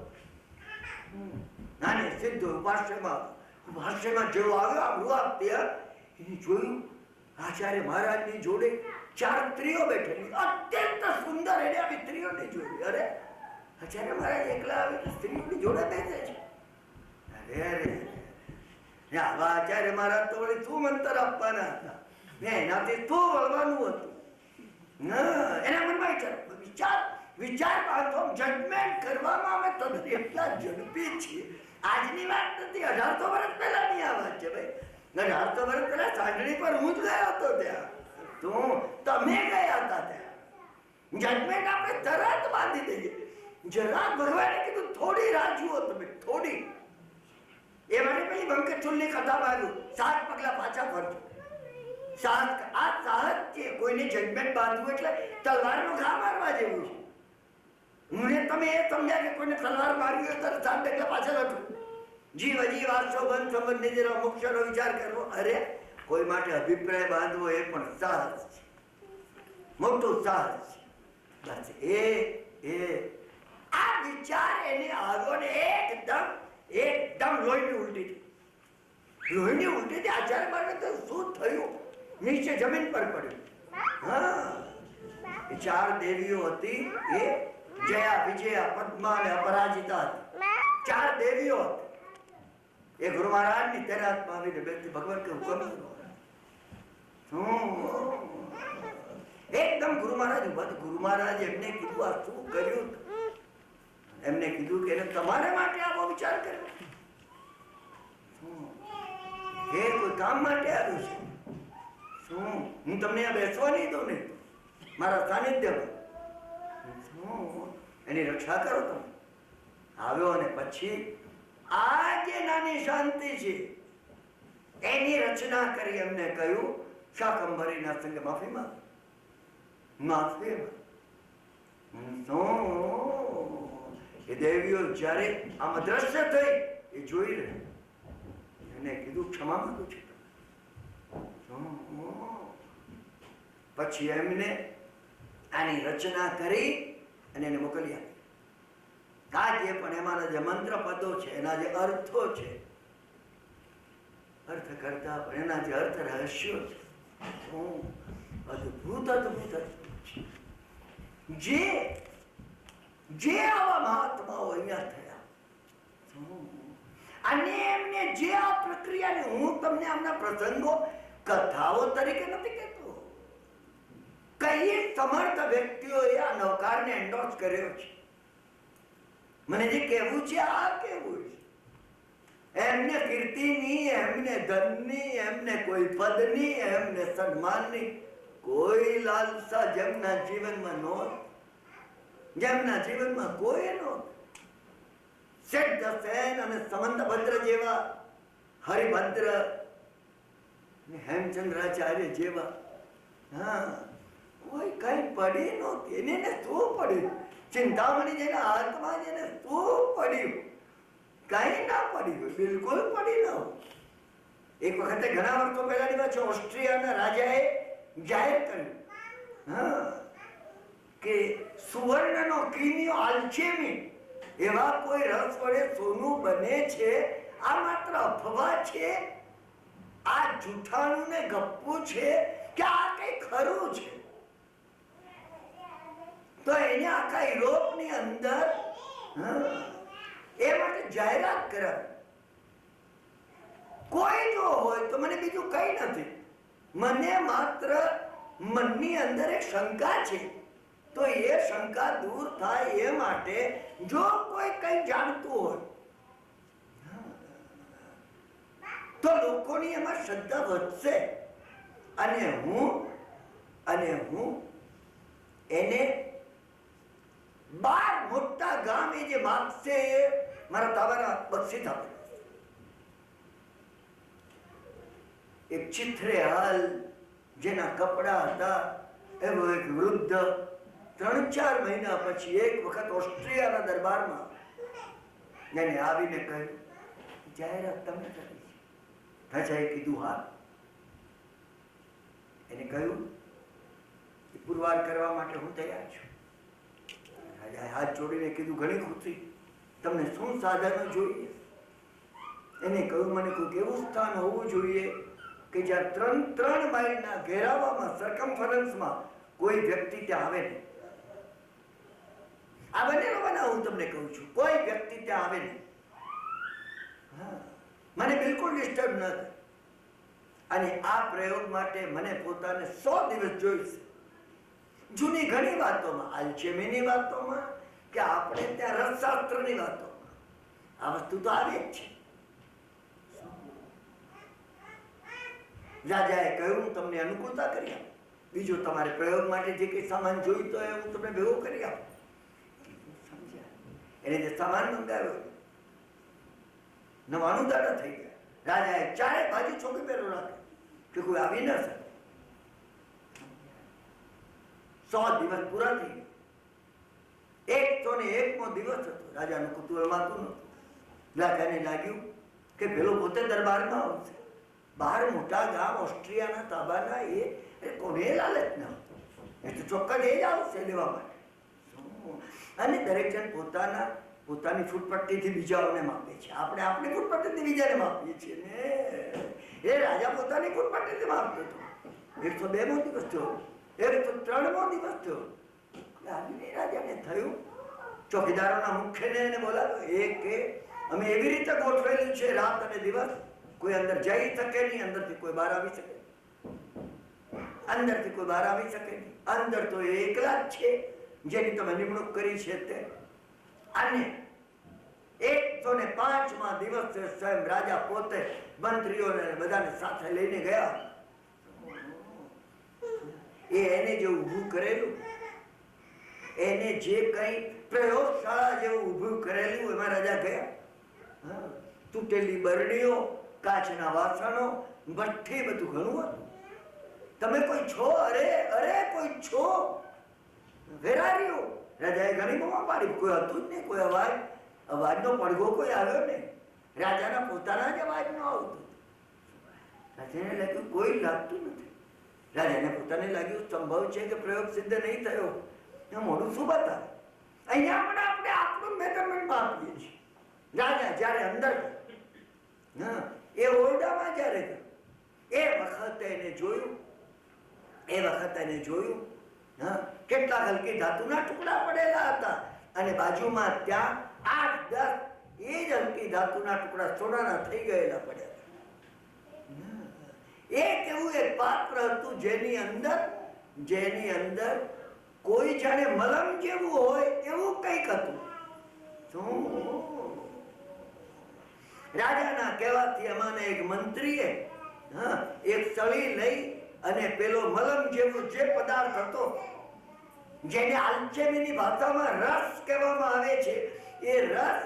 નાની સિદ્ધ ઉપાશ્રયમાં જેવો આવ્યો આપણું આપત્યા એને જોયું આચાર્ય મહારાજની જોડે 4 સ્ત્રીઓ બેઠેલી, અત્યંત સુંદર. એને આવી સ્ત્રીઓને જોઈ. અરે આચાર્ય મહારાજ એકલા આવી સ્ત્રીઓની જોડે બેસે છે. અરે આવા આચાર્ય મહારાજ તો વળી શું મંતર આપવાના હતા ને એનાથી શું વળવાનું હતું. એના મનમાં વિચાર બાંધો, જજમેન્ટ કરવામાં અમે તદ્દન એટલા ઝડપી છીએ. આજની વાત નથી, 1800 વર્ષ પહેલાની આ વાત છે ભાઈ. 1800 વર્ષ પહેલા સાંજણી પર હું જ ગયો હતો ત્યાં. તો તમે ગયા હતા ત્યાં. જજમેન્ટ આપણે તરત બાંધી દઈએ. જરા ભગવાને કીધું થોડી રાહ જુઓ તમે, થોડી. એ માટે પેલી બંકેચુલની કથામાં આવ્યું, 7 પગલા પાછા ફરજો. આ સાહસ છે. કોઈને જજમેન્ટ બાંધવું એટલે તલવારનો ઘા મારવા જેવું છે. મને તમે એ સમજ્યા કે કોઈને તલવાર મારવી હોય તો 7 પગલા પાછળ હતું. જીવ વાસો બંધ સંબંધ નિજરો મોક્ષનો વિચાર કરવો. અરે કોઈ માટે અભિપ્રાય બાંધવો એ પણ સાહસ છે, મોટું સાહસ છે. બસ એ આ વિચાર એને આવ્યો ને એકદમ લોહીની ઉલટી થઈ. આચાર્ય મહારાજ તો શું થયું, નીચે જમીન પર પડ્યું. એ 4 દેવીઓ હતી, એ જયા, વિજયા, પદ્મા અને અપરાજિતા હતી. 4 દેવીઓ હતી. એ ગુરુ મહારાજની તૈનાતમાં આવીને બેઠી, ભગવાન કે હુકમ એકદમ ગુરુ મહારાજ ઉભા. ગુરુ મહારાજ એમને કીધું આ શું કર્યું. એમને કીધું કે તમારે માટે આવો વિચાર કર્યો, એ કોઈ કામ માટે આવ્યું છે. શું હું તમને આ બેસવા નહીં દઉં ને મારા સાનિધ્યમાં. એની રક્ષા કરો તમે. આવ્યો અને પછી આ જે નાની શાંતિ છે એની રચના કરી. એમને કહ્યું શાકંભરીના સંગ માફી એ દેવીઓ જયારે આમ અદ્રશ્ય થઈ એ જોઈ રહી. એને કીધું ક્ષમા માંગુ છું. પછી એમને આની રચના કરી અને એને મોકલી આપી. આ જે પણ એમાંના જે મંત્ર પદો છે, એના જે અર્થો છે, અર્થ કરતા પણ એના જે અર્થ રહસ્યો છે અદભુત અદભુત અદભુત છે. જે આવા મહાત્માઓ અહીંયા થયા અને એમને જે આ પ્રક્રિયાને, હું તમને આમના પ્રસંગો કથાઓ તરીકે નથી કહેતો, કઈ સમર્થ વ્યક્તિઓએ આ નવકારને એન્ડોર્સ કર્યો છે. મને જે કહેવું છે આ કહેવું છે. એમને કીર્તિની, એમને ધનની, એમને કોઈ પદની, એમને સન્માનની કોઈ લાલસા જેમના જીવનમાં નહોતી. જેમના જીવનમાં કોઈ નહોતું. સિદ્ધસેન અને સમંતભદ્ર જેવા, હરિભદ્ર હેમચંદ્રાચાર્ય જેવા, કોઈ કઈ પડી નહોતી. એને શું પડ્યું? ચિંતામણી જેના હાથમાં જેને શું પડ્યું? કઈ ના પડ્યું, બિલકુલ પડી ન હોય. એક વખતે ઘણા વર્ષો પહેલાની વાત છે, ઓસ્ટ્રિયાના રાજાએ જાહેર કર્યું કે સુવર્ણનો કીમિયો આલ્ચેમી એવા કોઈ રસ વડે સોનું બને છે, આ માત્ર અફવા છે, આ જૂઠાણું ને ગપ્પુ છે કે આ કઈ ખરું છે? તો એને આખા યુરોપની અંદર એ માટે જાહેરાત કરાવી. કોઈ જો હોય તો મને બીજું કઈ નથી, મને માત્ર મનની અંદર એક શંકા છે, તો એ શંકા દૂર થાય એ માટે જો કોઈ કઈ જાણતું હોય તો લોકોની એમાં શ્રદ્ધા વધશે. અને હું એને 12 મોટા ગામ એ જે માગશે એ મારા તાબાના બક્ષિસ આપે. એક ચિત્રે હાલ જેના કપડા હતા એવો એક વૃદ્ધ 3-4 મહિના પછી એક વખત ઓસ્ટ્રિયાના દરબારમાં એને આવીને કહ્યું, જાહેરાત તમે કરી છે? રાજાએ કીધું હા. એને કહ્યું પુરવાર કરવા માટે હું તૈયાર છું. રાજાએ હાથ જોડીને કીધું, ઘણી ખુશી, તમને શું સાધનો જોઈએ? એને કહ્યું, મને કોઈક એવું સ્થાન હોવું જોઈએ કે જ્યાં 3 માઇલના ઘેરાવામાં, સર્કમફરન્સમાં કોઈ વ્યક્તિ ત્યાં આવે નહીં. આ બંનેનો બનાવ હું તમને કહું છું. કોઈ વ્યક્તિ ત્યાં આવે નહીં, મને બિલકુલ ડિસ્ટર્બ ન થાય. અને આ પ્રયોગ માટે મને પોતાને 100 દિવસ જોઈશે. જૂની ઘણી વાતોમાં, આલ્ચેમીની વાતોમાં કે આપણે ત્યાં રસશાસ્ત્રની વાતોમાં આ વસ્તુ તો આવે જ છે. રાજાએ કહ્યું, હું તમને અનુકૂળતા કરી આપું, બીજો તમારે પ્રયોગ માટે જે કઈ સામાન જોઈતો હોય હું તમને ભેગો કરી આપું. સમજ્યા? એને જે સામાન મંગાવ્યો 99 દાડા થઈ ગયા. રાજાએ 4 બાજુ ચોકી પહેરો રાખ્યો કે કોઈ આવી ન શકે. 100 દિવસ પૂરા થઈ ગયા. 101મો દિવસ હતો. રાજાનું કુતૂહલ માતું નહોતું. રાજાને લાગ્યું કે પેલો પોતે દરબારમાં આવશે. બહાર મોટા ગામ ઓસ્ટ્રિયાના તાબાના એ કોને લાલચ ન હતો, એ તો ચોક્કસ એ જ આવશે લેવા માટે. અને દરેક જણ પોતાની ફૂટપટ્ટીથી બીજાઓને માપે છે. આપણે આપણી ફૂટપટ્ટીથી બીજાને માપીએ છીએ ને. એ રાજા પોતાની ફૂટપટ્ટીથી માપતો હતો. 102મો દિવસ થયો, 103મો દિવસ થયો. રાજાને થયું, ચોકીદારોના મુખ્યને એને બોલાવ્યો. એ કે અમે એવી રીતે ગોઠવેલું છે, રાત અને દિવસ, કોઈ અંદર જઈ શકે નહીં, અંદરથી કોઈ બહાર આવી શકે, અંદરથી કોઈ બહાર આવી શકે નહીં. અંદર તો એ એકલા જ છે જેની તમે નિમણૂક કરી છે તે. અને 105મા દિવસે સ્વયં રાજા પોતે મંત્રીઓને બધાને સાથે લઈને ગયા. એને જે ઊભું કરેલું, એને જે કઈ પ્રયોગશાળા જેવું ઊભું કરેલું, એમાં રાજા ગયા. તૂટેલી બરણીઓ, કાચના વાસણો, ભઠ્ઠી, બધું ઘણું હતું. તમે કોઈ છો? અરે કોઈ છો? વેરાર્યો? રાજાએ ઘણી બહુ પાડી. કોઈ હતું જ નહીં, કોઈ અવાજનો પડઘો કોઈ આવ્યો નહીં. રાજાના પોતાના જ અવાજનો આવતો. રાજાને લાગ્યું કોઈ લાગતું નથી. રાજાને પોતાને લાગ્યું સંભવ છે કે પ્રયોગ સિદ્ધ નહીં થયો. મોડું શું બતાવે? અહીંયા પણ આપણે આપણું મેઝરમેન્ટ આપીએ છીએ. રાજા જયારે અંદર એ ઓરડામાં જ્યારે ગયો એ વખતે એને જોયું હા કેટલાક હલકી ધાતુના ટુકડા પડેલા હતા અને બાજુમાં ત્યાં 8-10 એ જ હલકી ધાતુના ટુકડા સોનાના થઈ ગયેલા પડ્યા. એક એવું એક પાત્ર હતું જેની અંદર કોઈ જાણે મલમ જેવું હોય એવું કંઈક હતું. રાજાના કહેવાથી અમાને એક મંત્રીએ એક સળી લઈ અને પેલો મલમ જેવું જે પદાર્થ હતો જેને આલ્ચેમીની ભાષામાં રસ કહેવામાં આવે છે એ રસ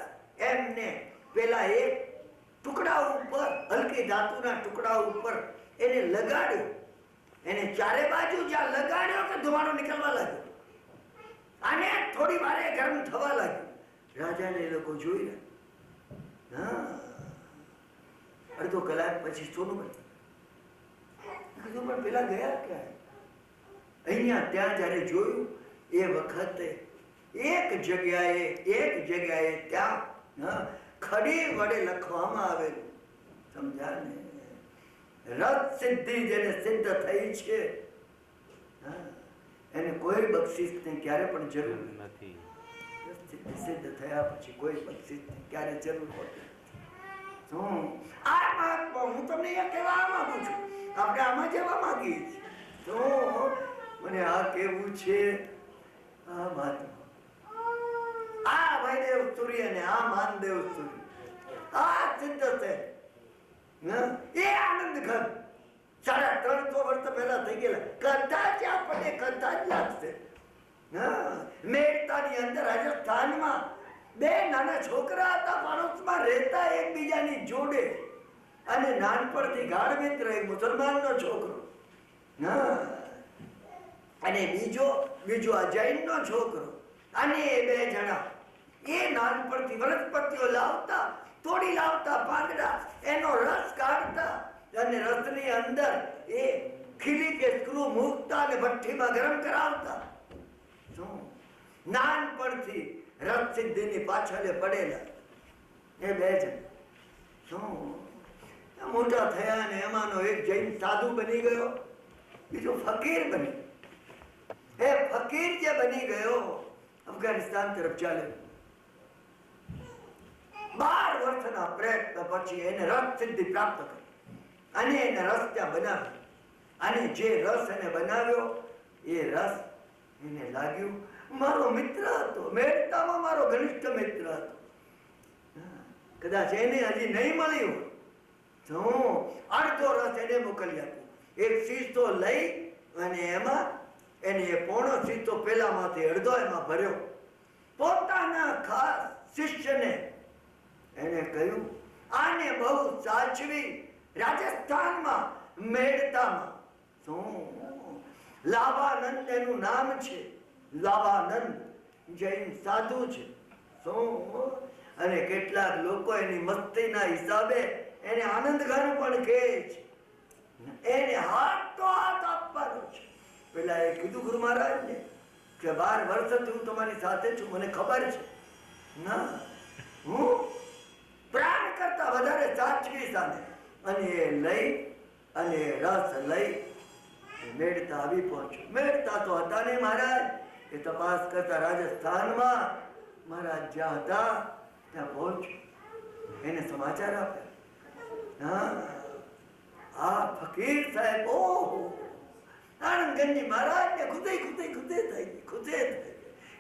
એમને પેલા એક ટુકડા ઉપર હલકી ધાતુના ટુકડા ઉપર એને લગાડ્યો. એને ચારે બાજુ જ્યાં લગાડ્યો કે ધુમાડો નીકળવા લાગ્યો અને થોડી વારે ગરમ થવા લાગ્યું. રાજાને એ લોકો જોઈ રહ્યા. અડધો કલાક પછી સોનું કીધું પણ પેલા ગયા ક્યાં? અહીંયા ત્યાં જયારે જોયું એ વખતે એક જગ્યાએ ત્યાં ખડી વડે લખવામાં આવેલું. સમજ્યા ને? રથ સિદ્ધિ જેને સિદ્ધ થઈ છે એને કોઈ બક્ષિસની ક્યારે પણ જરૂર નથી. સિદ્ધ થયા પછી કોઈ બક્ષિસની ક્યારે જરૂર હોતી. હું તમને એ કહેવા માંગુ છું, આપણે આમાં જવા માંગીએ છીએ. તો મને આ કેવું છે, આ મહાત્મા, આ ભાઈદેવ સૂર્ય ને આ માનદેવ સૂર્ય, આ સિદ્ધ છે. એ આનંદ ઘર 350 વર્ષ પહેલા થઈ ગયેલા કદાચ આપણને કદાચ લાગશે. મેઘતાની અંદર રાજસ્થાનમાં 2 નાના છોકરા હતા, પાડોશમાં રહેતા એકબીજાની જોડે, અને નાનપણથી ગાઢ મિત્ર એક મુસલમાનનો છોકરો અને બીજો આ જૈનનો છોકરો, અને એ 2 જણા એ નાનપણથી વનસ્પતિઓ લાવતા, તોડી લાવતા પાંદડા, એનો રસ કાઢતા અને રસની અંદર એ ખીલી કે સ્ક્રૂ મૂકતા અને ભઠ્ઠીમાં ગરમ કરાવતા. નાનપણથી રસ સિદ્ધિની પાછળ પડેલા એ 2 જણ મોટા થયા અને એમાંનો એક જૈન સાધુ બની ગયો, બીજો ફકીર બની. એ ફકીર જે બની ગયો અફઘાનિસ્તાન તરફ ચાલ્યો. 12 વર્ષના પ્રયત્ન પછી એને રસ સિદ્ધિ પ્રાપ્ત કરી અને એને રસ ત્યાં બનાવ્યો. અને જે રસ એને બનાવ્યો એ રસ એને લાગ્યું મારો મિત્ર હતો, મેળતામાં મારો ઘનિષ્ઠ મિત્ર હતો. કદાચ એને હજી નહીં મળ્યું તો અડધો રસ એને મોકલી આપ્યો. એક શીશો લઈ અને એમાં એને એ પોણો શીશો પેલામાંથી અડધો એમાં ભર્યો. પોતાના ખાસ શિષ્યને એને કહ્યું આને બહુ સાચવી રાજસ્થાનમાં મેળતામાં લાવાનંદ એનું નામ છે, લાવાનંદ જૈન સાધુ છે. અને કેટલાક લોકો એની મસ્તીના હિસાબે એને આનંદ ઘર પણ કહે છે. એને હાથ તો હાથ આપવાનો છે. પેલા એ કીધું ગુરુ મહારાજને કે 12 વર્ષથી હું તમારી સાથે છું, મને ખબર છે ના, હું પ્રાણ કરતા વધારે સાચવી સામે. અને એ લઈ અને રસ લઈ મેળતા આવી પહોંચ્યો. મેળતા તો હતા ને મહારાજ, એ તપાસ કરતા રાજસ્થાનમાં મહારાજ જ્યાં હતા ત્યાં પહોંચ્યો. એને સમાચાર આપ્યા. આ ફકીર સાહેબ ઓહો આનંદગંજી મહારાજ ને ખુદે થઈ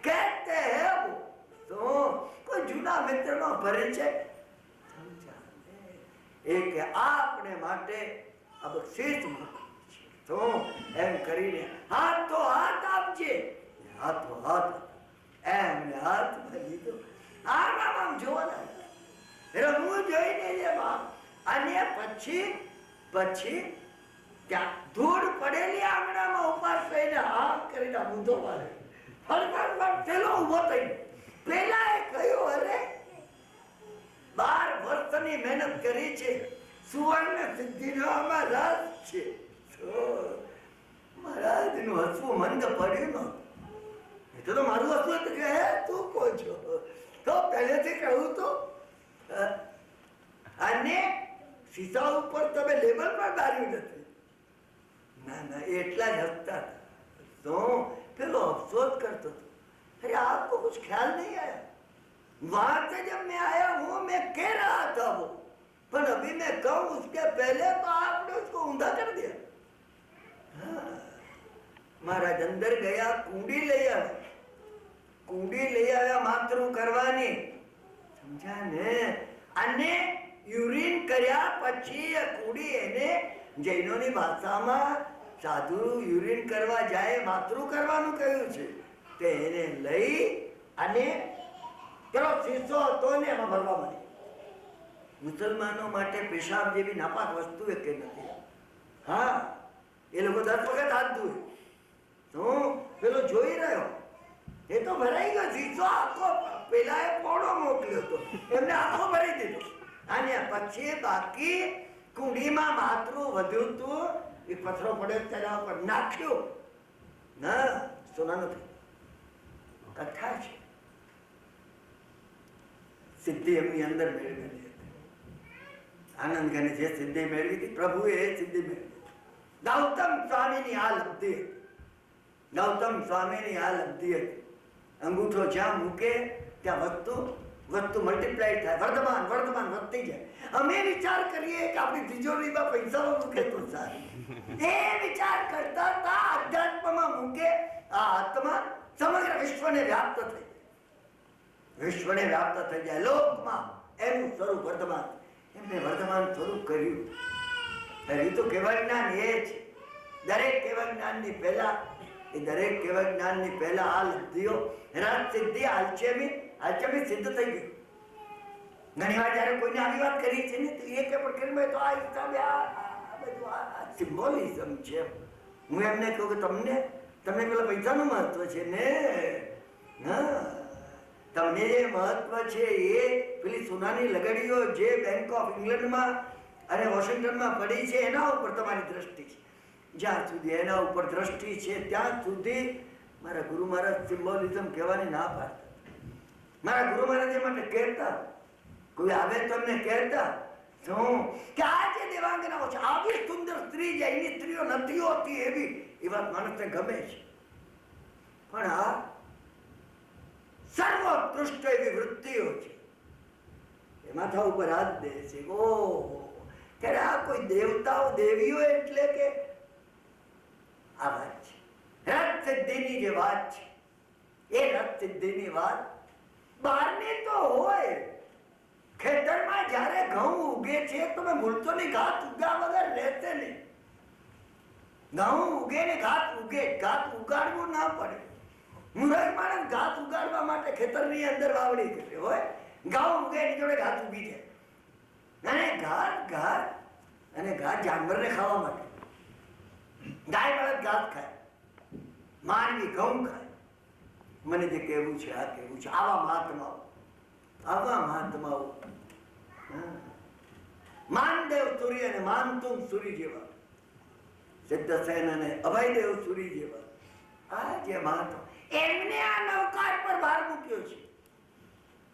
કહેતે હે વો તો કોઈ જૂના મિત્રનો પરિચય એ કે આપણે માટે આ બક્ષિસ તો એમ કરીને હાથ તો હાથ આપજે, હાથ તો હાથ એમને હાથમાં લીધો. આમ જોવાના રમવું જોઈને જે બાપ. અને પછી ત્યાં ધૂળ પડેલી આંગણામાં ઉપાસ થઈને હાથ કરીને મૂંધો મારે. ફરકાર પેલો ઉભો થઈ. પેલા એ કહ્યું અરે 12 વર્ષની મહેનત કરી છે, સુવર્ણ સિદ્ધિનો આમાં રાજ છે. મહારાજનું હસવું મંદ પડ્યું ન તો મારું હસવું તો કહે તું કહો છો તો પહેલેથી કહું તો. અને સીસા ઉપર તમે લેબલ પણ બાર્યું નથી. ના ના, એટલા જ હસતા હતા. તો પેલો અફસોસ કરતો હતો, अरे आपको कुछ ख्याल नहीं आया, वहां से जब मैं आया हूं मैं कह रहा था वो, पर अभी मैं कहूं उसके पहले तो आपने उसको ऊंधा कर दिया. महाराज अंदर गया, कूंडी લઈ આવ્યા. કુંડી લઈ આવ્યા માતરું કરવાની, સમજ્યા ને? અને યુરિન કર્યા પછી કુંડી, એને જૈનોની ભાષામાં સાધુ યુરિન કરવા જાય માતરું કરવાનું કહ્યું છે, તે એને લઈ અને પેલો શીશો હતો ને એમાં ભરવા માંડી. મુસલમાનો માટે પેશાબ જેવી નાપાક વસ્તુ એ કે નથી. હા, એ લોકો 10 વખત હાથ ધોય. હું પેલો જોઈ રહ્યો, એ તો ભરાઈ ગયો શીશો આખો. પેલા એ પોણો મોકલ્યો હતો, એમને આખો ભરી દીધો. અને પછી બાકી કુંડીમાં માતરું વધ્યું હતું, એ પથરો પડે તેના ઉપર નાખ્યો. ના, સોના નથી, કથા છે. સિદ્ધિ એમની અંદર મેળવેલી હતી. આનંદ ગણે જે સિદ્ધિ મેળવી હતી, પ્રભુએ એ સિદ્ધિ મેળવી. ગૌતમ સ્વામીની આ લબ્ધિ હતી. ગૌતમ સ્વામીની આ લબ્ધિ હતી. અંગૂઠો જ્યાં મૂકે ત્યાં વસ્તુ મલ્ટીપ્લાય થાય, વર્ધમાન વધતી જાય. અમે વિચાર કરીએ કે આપણી તિજોરીમાં પૈસાઓ મૂકે તો સારું. એ વિચાર કરતા હતા અધ્યાત્મમાં મૂકે. આ આત્મા સમગ્ર વિશ્વને વ્યાપ્ત થઈ જાય. વિશ્વને વ્યાપ્ત થઈ જાય. લોકમાં એનું સ્વરૂપ વર્ધમાન, એમને વર્ધમાન સ્વરૂપ કર્યું. એ તો કેવળ જ્ઞાન એ છે. દરેક કેવળ જ્ઞાનની પહેલા, એ દરેક કેવળ જ્ઞાનની પહેલા આ લબ્ધિઓ, રસ સિદ્ધિ, આલચેમી સિદ્ધ થઈ ગઈ. ઘણી વાર જયારે કોઈને આવી વાત કરી છે ને, તો એ કે પણ તો આ હિસાબે આ બધું આ સિમ્બોલિઝમ છે. હું એમને કહું કે તમને પેલા પૈસાનું મહત્વ છે ને, હા, તમને જે મહત્વ છે એ પેલી સોનાની લગડીઓ જે બેંક ઓફ ઇંગ્લેન્ડમાં અને વોશિંગ્ટનમાં પડી છે એના ઉપર તમારી દ્રષ્ટિ છે. જ્યાં સુધી એના ઉપર દ્રષ્ટિ છે ત્યાં સુધી મારા ગુરુ મહારાજ સિમ્બોલિઝમ કહેવાની ના પાડતા. મારા ગુરુ મહારાજ માટે કહેતા, કોઈ આવે તમને કહેતા શું કે આ જે દેવાંગનાઓ છે, આવી સુંદર સ્ત્રી છે, એની સ્ત્રીઓ નથી હોતી એવી, એ વાત માણસને ગમે છે. પણ આ સર્વોત્કૃષ્ટ એવી વૃત્તિઓ છે, એ માથા ઉપર હાથ દે છે. ઓહો, ત્યારે આ કોઈ દેવતાઓ દેવીઓ એટલે કે આ વાત છે. રથ સિદ્ધિની જે વાત છે, એ રથ સિદ્ધિની વાત બહારની તો હોય. ખેતરમાં જયારે ઘઉં ઉગે છે, તમે ભૂલતો નહીં, ઘાત ઉગ્યા વગર રહેશે નહીં. ઘઉં ઉગે ને ઘાત ઉગે, ઘાત ઉગાડવું ના પડે. મૂરખ માણસ ઘાત ઉગાડવા માટે ખેતરની અંદર વાવણી કરે હોય, ઘઉં ઉગે એની જોડે ઘાત ઉગી જાય. અને ઘાત જાનવરને ખાવા માટે. ગાય બળદ ઘાસ ખાય, માનવી ઘઉં ખાય. મને જે કહેવું છે આ કહેવું છે. આવા મહાત્માઓ માનદેવ સૂર્ય અને માનતુંગ સૂર્ય જેવા, સિદ્ધસેન અને અભયદેવ સૂર્ય જેવા આ જે મહાત્મા, એમને આ નવકાર પર ભાર મૂક્યો છે.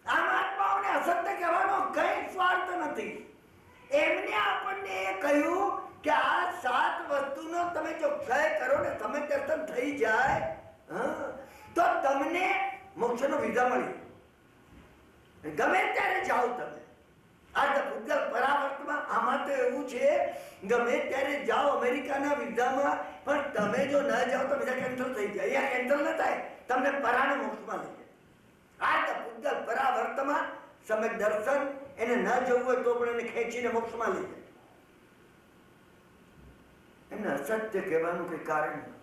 આ મહાત્માઓને અસત્ય કહેવાનો કઈ સ્વાર્થ નથી. એમને આપણને એ કહ્યું કે આ 7 વસ્તુનો તમે જો ક્ષય કરો ને, તમે દર્શન થઈ જાય તો તમને મોક્ષનો વિઝા મળી. ગમે ત્યારે જાઓ તમે. આ તો ભૂતગલ પરાવર્તમાં આમાં તો એવું છે, ગમે ત્યારે જાઓ અમેરિકાના વિઝામાં, પણ તમે જો ન જાઓ તો વિઝા કેન્સલ થઈ જાય. અહીંયા કેન્સલ ન થાય, તમને પરાને મોક્ષમાં લઈ જાય. આ તો ભૂતગલ પરાવર્તમાં સમ્યક દર્શન, એને ન જવું હોય તો પણ એને ખેંચીને મોક્ષમાં લઈ જાય. એમને અસત્ય કહેવાનું કઈ કારણ નથી.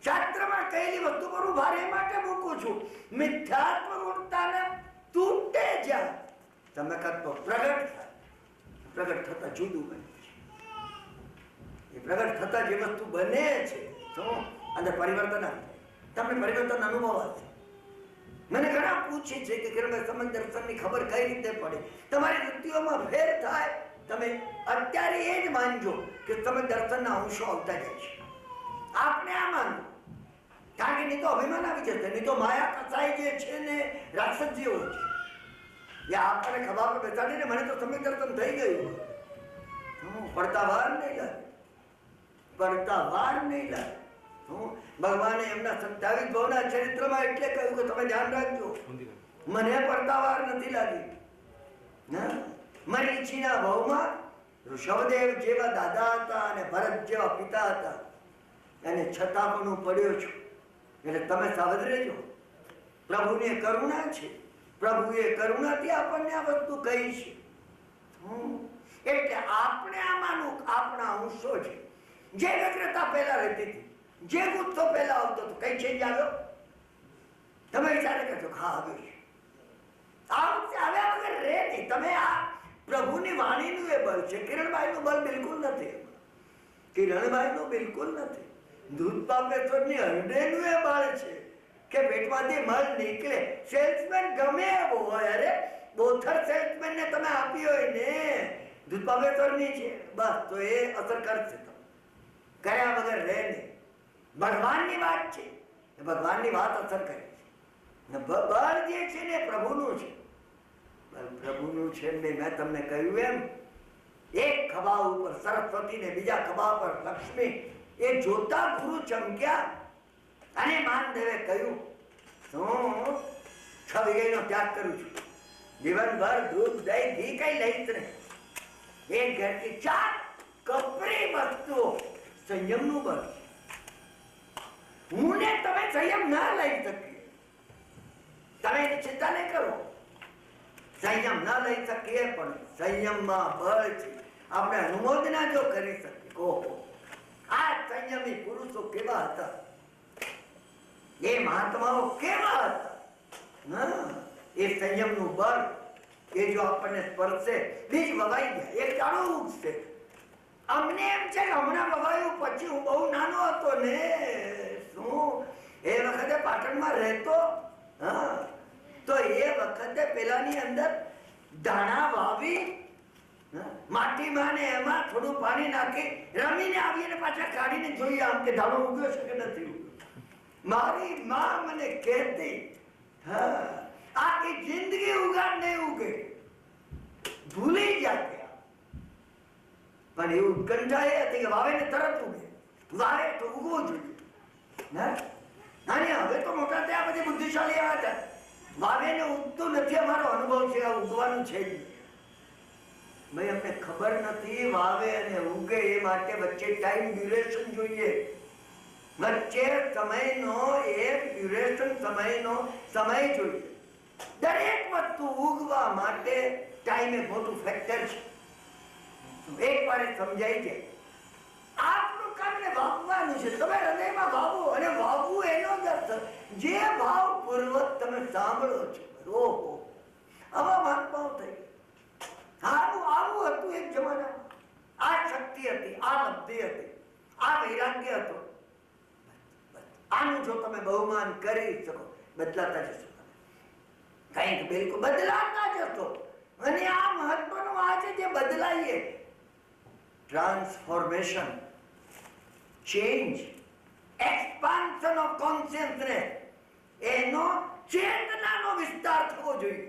શાસ્ત્રમાં કહેલી વસ્તુ પર હું ભારે માટે મૂકું છું. મિથ્યાત્વ મૂળતાને તૂટે જાય, સમ્યકત્વ પ્રગટ થાય. પ્રગટ થતા જુદું બને છે. એ પ્રગટ થતા જે વસ્તુ બને છે, અંદર પરિવર્તન આવે. તમને પરિવર્તન અનુભવાશે. મને ઘણા પૂછે છે કે સમ્યક દર્શનની ખબર કઈ રીતે પડે. તમારી વૃત્તિઓમાં ફેર થાય. તમે અત્યારે એ જ માનજો કે સમ્યક દર્શનના અંશો આવતા જાય છે. આપને આ માનવું, કારણ કે નહીં તો અભિમાન આવી જશે, નહીં તો માયા કસાઈ જે છે ને રાક્ષસ જેવો છે. એ આપણને ખભા પર બેસાડીને મને તો સમય દર્શન થઈ ગયું. પડતા વાર નહીં લાગે, પડતા વાર નહીં લાગે. ભગવાને એમના 27 ભવના ચરિત્રમાં એટલે કહ્યું કે તમે ધ્યાન રાખજો, મને પડતા વાર નથી લાગી. મરીચીના ભવમાં ઋષભદેવ જેવા દાદા હતા અને ભરત જેવા પિતા હતા, અને છતાં પણ હું પડ્યો છું. એટલે તમે સાવધ રહેજો. પ્રભુની કરુણા છે, પ્રભુએ કરુણાથી આપણને આ વસ્તુ કહી છે. એટલે આપણે આમાંનું આપણા અંશો છે. જે વ્યગ્રતા પહેલા રહેતી હતી, જે ગુસ્સો પહેલા આવતો હતો, કઈ ચેન્જ આવ્યો? તમે વિચારે કરજો, હા આવ્યો છે. આવ્યા વગર રહે નહીં. તમે આ પ્રભુની વાણીનું એ બળ છે. કિરણભાઈનું બળ બિલકુલ નથી, કિરણભાઈનું બિલકુલ નથી. દૂધ પાપેશ્વરની હરડેનું એ બળ છે કે પેટમાંથી મળ નીકળે. સેલ્સમેન ગમે એવો હોય, અરે બોથર સેલ્સમેન ને તમે આપી હોય ને દૂધ પાપેશ્વરની છે, બસ તો એ અસર કરશે. કર્યા વગર રહે નહીં. ભગવાનની વાત છે, ભગવાનની વાત અસર કરે છે. બળ જે છે ને પ્રભુનું છે, પ્રભુનું છે. મેં તમને કહ્યું એમ, એક ખભા ઉપર સરસ્વતી ને બીજા ખભા પર લક્ષ્મી. એ જોતા ગુરુ ચમક્યા અને માનદેવે કહ્યું, હું 6 વીઘાનો ત્યાગ કરું છું. જીવનભર દૂધ દહીં ઘી કઈ લઈશ ને. એક ઘરથી 4 કપરી વસ્તુઓ સંયમનું બળ. હું ને તમે સંયમ ના લઈ શકીએ. તમે એની ચિંતા નહીં કરો. સંયમ ના લઈ શકીએ પણ સંયમમાં બળ છે. આપણે અનુમોદના જો કરી શકીએ, ઓહો આ સંયમી પુરુષો કેવા હતા, એ મહાત્માઓ કેવા હતા. એ સંયમનું બળ એ જો આપણને સ્પર્શે, બીજ વવાઈ ગયા, એક દાણો ઉગશે. અમને એમ છે કે હમણાં વવાયું, પછી હું બહુ નાનો હતો ને, શું એ વખતે પાટણમાં રહેતો, તો એ વખતે પેલાની અંદર દાણા વાવી માટીમાં ને એમાં થોડું પાણી નાખી રમીને આવીને પાછા કાઢીને જોઈએ આમ કે દાણો ઉગ્યો છે કે નથી ઉગ્યો. મારી માં મને કહેતી, આખી જિંદગી ઉગાડ નહીં ઉગે, ભૂલી ગયા. પણ એવું ઉત્કંઠા એ હતી કે વાવે ને તરત ઉગે, વાવે તો ઉગવું જોઈએ. અને હવે તો મોટા થયા પછી બુદ્ધિશાળી આવ્યા હતા, વાવે ને ઉગતું નથી. અમારો અનુભવ છે આ ઉગવાનું છે જ. ભાઈ અમને ખબર નથી વાવે અને ઉગે એ માટે વચ્ચે ટાઈમ ડ્યુરેશન જોઈએ. વચ્ચે સમયનો એક ડ્યુરેશન, સમયનો સમય જોઈએ. દરેક વસ્તુ ઉગવા માટે ટાઈમ એ મોટું ફેક્ટર છે. એક વાર સમજાય છે. આપણું કામ ને વાવવાનું છે. તમે હૃદયમાં વાવો, અને વાવવું એનો જ અર્થ જે ભાવ પૂર્વક તમે સાંભળો છો. ઓહો આવા મહાત્માઓ થઈ ગયા. આવું હતું એક જમાનામાં. આ શક્તિ હતી, આ લબ્ધિ હતી, આ વૈરાગ્ય હતો. આનું જો તમે બહુમાન કરી શકો, બદલાતા જશો. કંઈક બિલકુલ બદલાતા જશો. અને આ મહત્વનું આ છે જે બદલાઈએ. Transformation, change, expansion of consciousness. એનો ચેતનાનો વિસ્તાર થવો જોઈએ.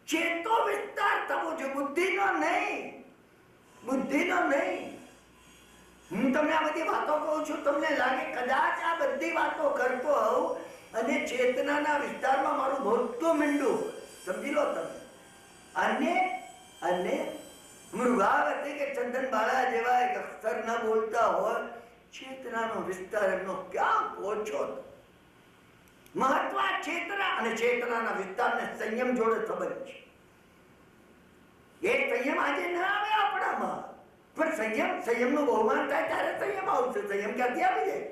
ચેતો વિસ્તાર થવો જોઈએ, બુદ્ધિનો નહીં. બુદ્ધિનો નહીં. હું તમને આ બધી વાતો કહું છું, તમને લાગે કદાચ આ બધી વાતો કરતો હોઉં અને ચેતનાના વિસ્તારમાં મારું મોટું મીંડું, સમજી લો તમે. અને મૃગાવતી કે ચંદન બાળા જેવા એક અક્ષર ના બોલતા હોય, ચેતનાનો વિસ્તાર એમનો ક્યાં પહોંચો. મહત્વ ચેતના અને ચેતનાના વિસ્તારને સંયમ જોડે સંબંધ છે. એ સંયમ આજે ના આવે આપણામાં, પણ સંયમનું બહુમાન થાય ત્યારે સંયમ આવશે. સંયમ ક્યાંથી આવી જાય?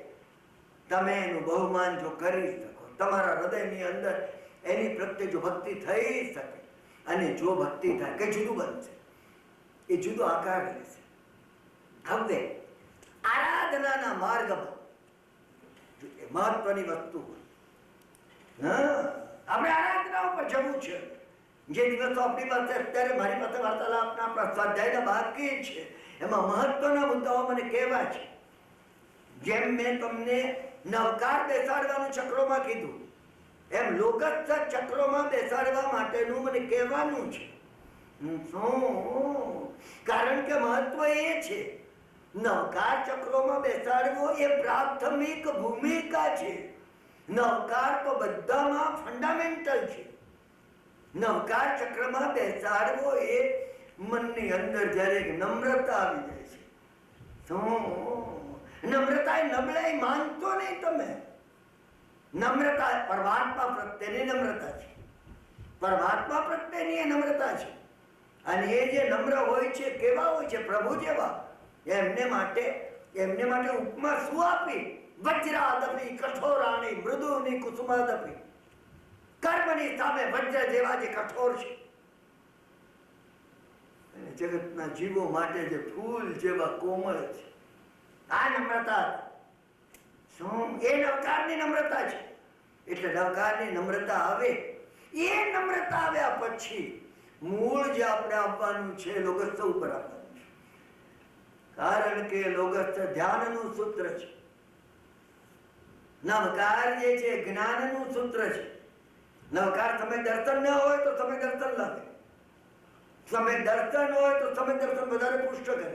તમે એનું બહુમાન જો કરી શકો, તમારા હૃદયની અંદર એની પ્રત્યે જો ભક્તિ થઈ શકે, અને જો ભક્તિ થાય કઈ જુદું બનશે, એ જુદો આકાર લેશે. હવે આરાધનાના માર્ગમાં મહત્વની વસ્તુ આપણે આરાધના ઉપર જવું છે. જે દિવસો આપણી પાસે અત્યારે મારી પાસે વાર્તાલાપના આપણા સ્વાધ્યાયના બાકી છે, એમાં મહત્વના મુદ્દાઓ મને કહેવા છે. જેમ મેં તમને નવકાર બેસાડવાનું ચક્રોમાં કીધું, એમ લોગસ્થ ચક્રોમાં બેસાડવા માટેનું મને કહેવાનું છે. કારણ કે મહત્વ એ છે, નવકાર ચક્રોમાં બેસાડવો એ પ્રાથમિક ભૂમિકા છે. નવકાર તો બધામાં ફંડામેન્ટલ છે. નવકાર ચક્રમાં બેસાડવો એ મનની અંદર જ્યારે નમ્રતા આવી જાય છે. નમ્રતા એ નબળાઈ માનતો નહીં તમે. નમ્રતા પરમાત્મા પ્રત્યેની નમ્રતા છે. પરમાત્મા પ્રત્યેની એ નમ્રતા છે. અને એ જે નમ્ર હોય છે કેવા હોય છે? પ્રભુ જેવા. એમને માટે ઉપમા શું આપી? વજ્રાદપી કઠોરાણી મૃદુની કુસુમાદપી. કર્મની સામે વજ્ર જેવા જે કઠોર છે, અને જગતના જીવો માટે જે ફૂલ જેવા કોમળ છે, આ નમ્રતા શું? એ નવકારની નમ્રતા છે. એટલે નવકારની નમ્રતા આવે. એ નમ્રતા આવ્યા પછી મૂળ જે આપણે આપવાનું છે લોગસ્થ ઉપર આપવાનું છે. કારણ કે લોગસ્થ ધ્યાનનું સૂત્ર છે. નવકાર જે છે જ્ઞાનનું સૂત્ર છે. નવકાર તમે દર્શન ન હોય તો તમે દર્શન લાગે. તમે દર્શન હોય તો તમે દર્શન વધારે પુષ્ટ કરે.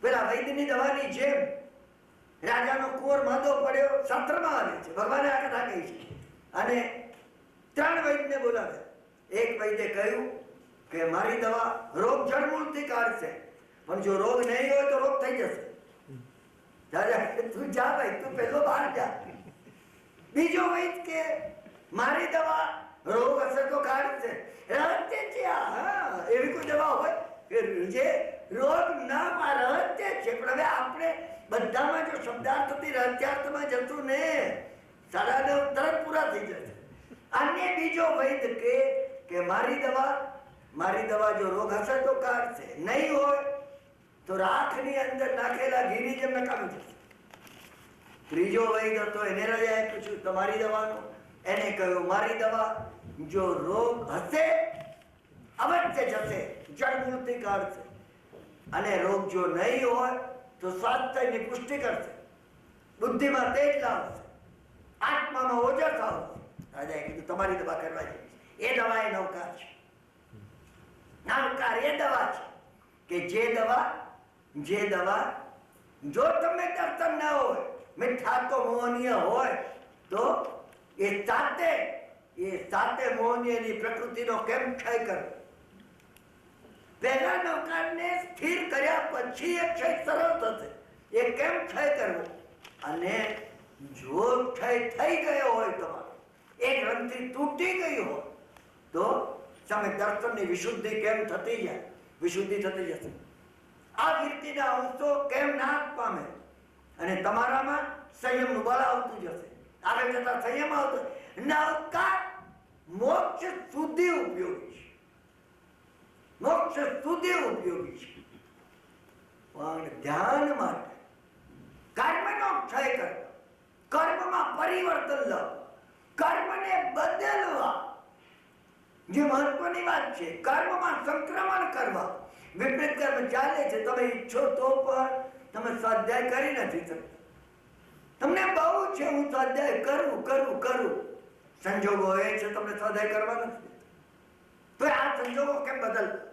પેલા વૈદ્યની દવાની જેમ રાજાનો કુંવર માંદો પડ્યો, શાસ્ત્રમાં આવે છે, ભગવાને આ કથા કહી છે. અને 3 વૈદ્યને બોલાવે. એક વૈદ્ય કહ્યું કે મારી દવા રોગ જડમૂળથી કાઢશે, પણ જો રોગ નહીં હોય તો રોગ થઈ જશે. તું જા ભાઈ, તું પહેલો બહાર જા. બીજો વૈદ્ય કે મારી દવા રોગ હશે તો કાઢશે. રહસ્ય છે આ. એવી કોઈ દવા હોય કે જે રોગ ના રહસ્ય છે? પણ હવે આપણે બધામાં જો શબ્દાર્થથી રહસ્યાર્થમાં જતું ને 9:30 તરત પૂરા થઈ જશે. અન્ય બીજો વૈદ્ય કે મારી દવા જો રોગ હશે તો કાઢશે, નહીં હોય તો રાખની અંદર નાખેલા ઘીની જેમ નકામી જશે. ત્રીજો વૈદ્ય હતો, એને રાજાએ પૂછ્યું તમારી દવાનું. એને કહ્યું મારી દવા જો રોગ હશે અવશ્ય જશે, જડમૂળથી કાઢશે. અને રોગ જો નહીં હોય તો સ્વાસ્થ્યની પુષ્ટિ કરશે, બુદ્ધિમાં તેજ લાવશે, આત્મામાં ઓજસ આવશે. રાજાએ કીધું તમારી દવા કરવા જેવી છે. એ દવા એ નવકાર છે. નવકાર એ દવા છે કે જે દવા જો તમે દર્શન ના હોય, મીઠા તો મોહનીય હોય, તો એ સાતે મોહનીયની પ્રકૃતિનો કેમ ક્ષય કરવો? પહેલા નવકારને સ્થિર કર્યા પછી એ ક્ષય સરળ થશે. એ કેમ ક્ષય કરવો? અને જો ક્ષય થઈ ગયો હોય તમારો, એ ગ્રંથિ તૂટી ગઈ હોય, તો તમે દર્શનની વિશુદ્ધિ કેમ થતી જાય? વિશુદ્ધિ થતી જશે. આ કીર્તિના અંશો કેમ નાશ પામે? અને તમારામાં સંયમનું બળ આવતું જશે. આગળ જતા સંયમ આવતો. નવકાર મોક્ષ સુધી ઉપયોગી છે. મોક્ષ સુધી ઉપયોગી છે. પણ ધ્યાન માટે કર્મનો ક્ષય કરવો, કર્મમાં પરિવર્તન લાવવું, કર્મને બદલવા જે મહત્વની વાત છે. કર્મમાં સંક્રમણ કરવા. વિપરીત કર્મ ચાલે છે, તમે ઈચ્છો તો પણ તમે સ્વાધ્યાય કરી નથી શકતા. તમને બહુ છે હું સ્વાધ્યાય કરું, સંજોગો એ છે તમને સ્વાધ્યાય કરવા નથી. તો આ સંજોગો કેમ બદલવા?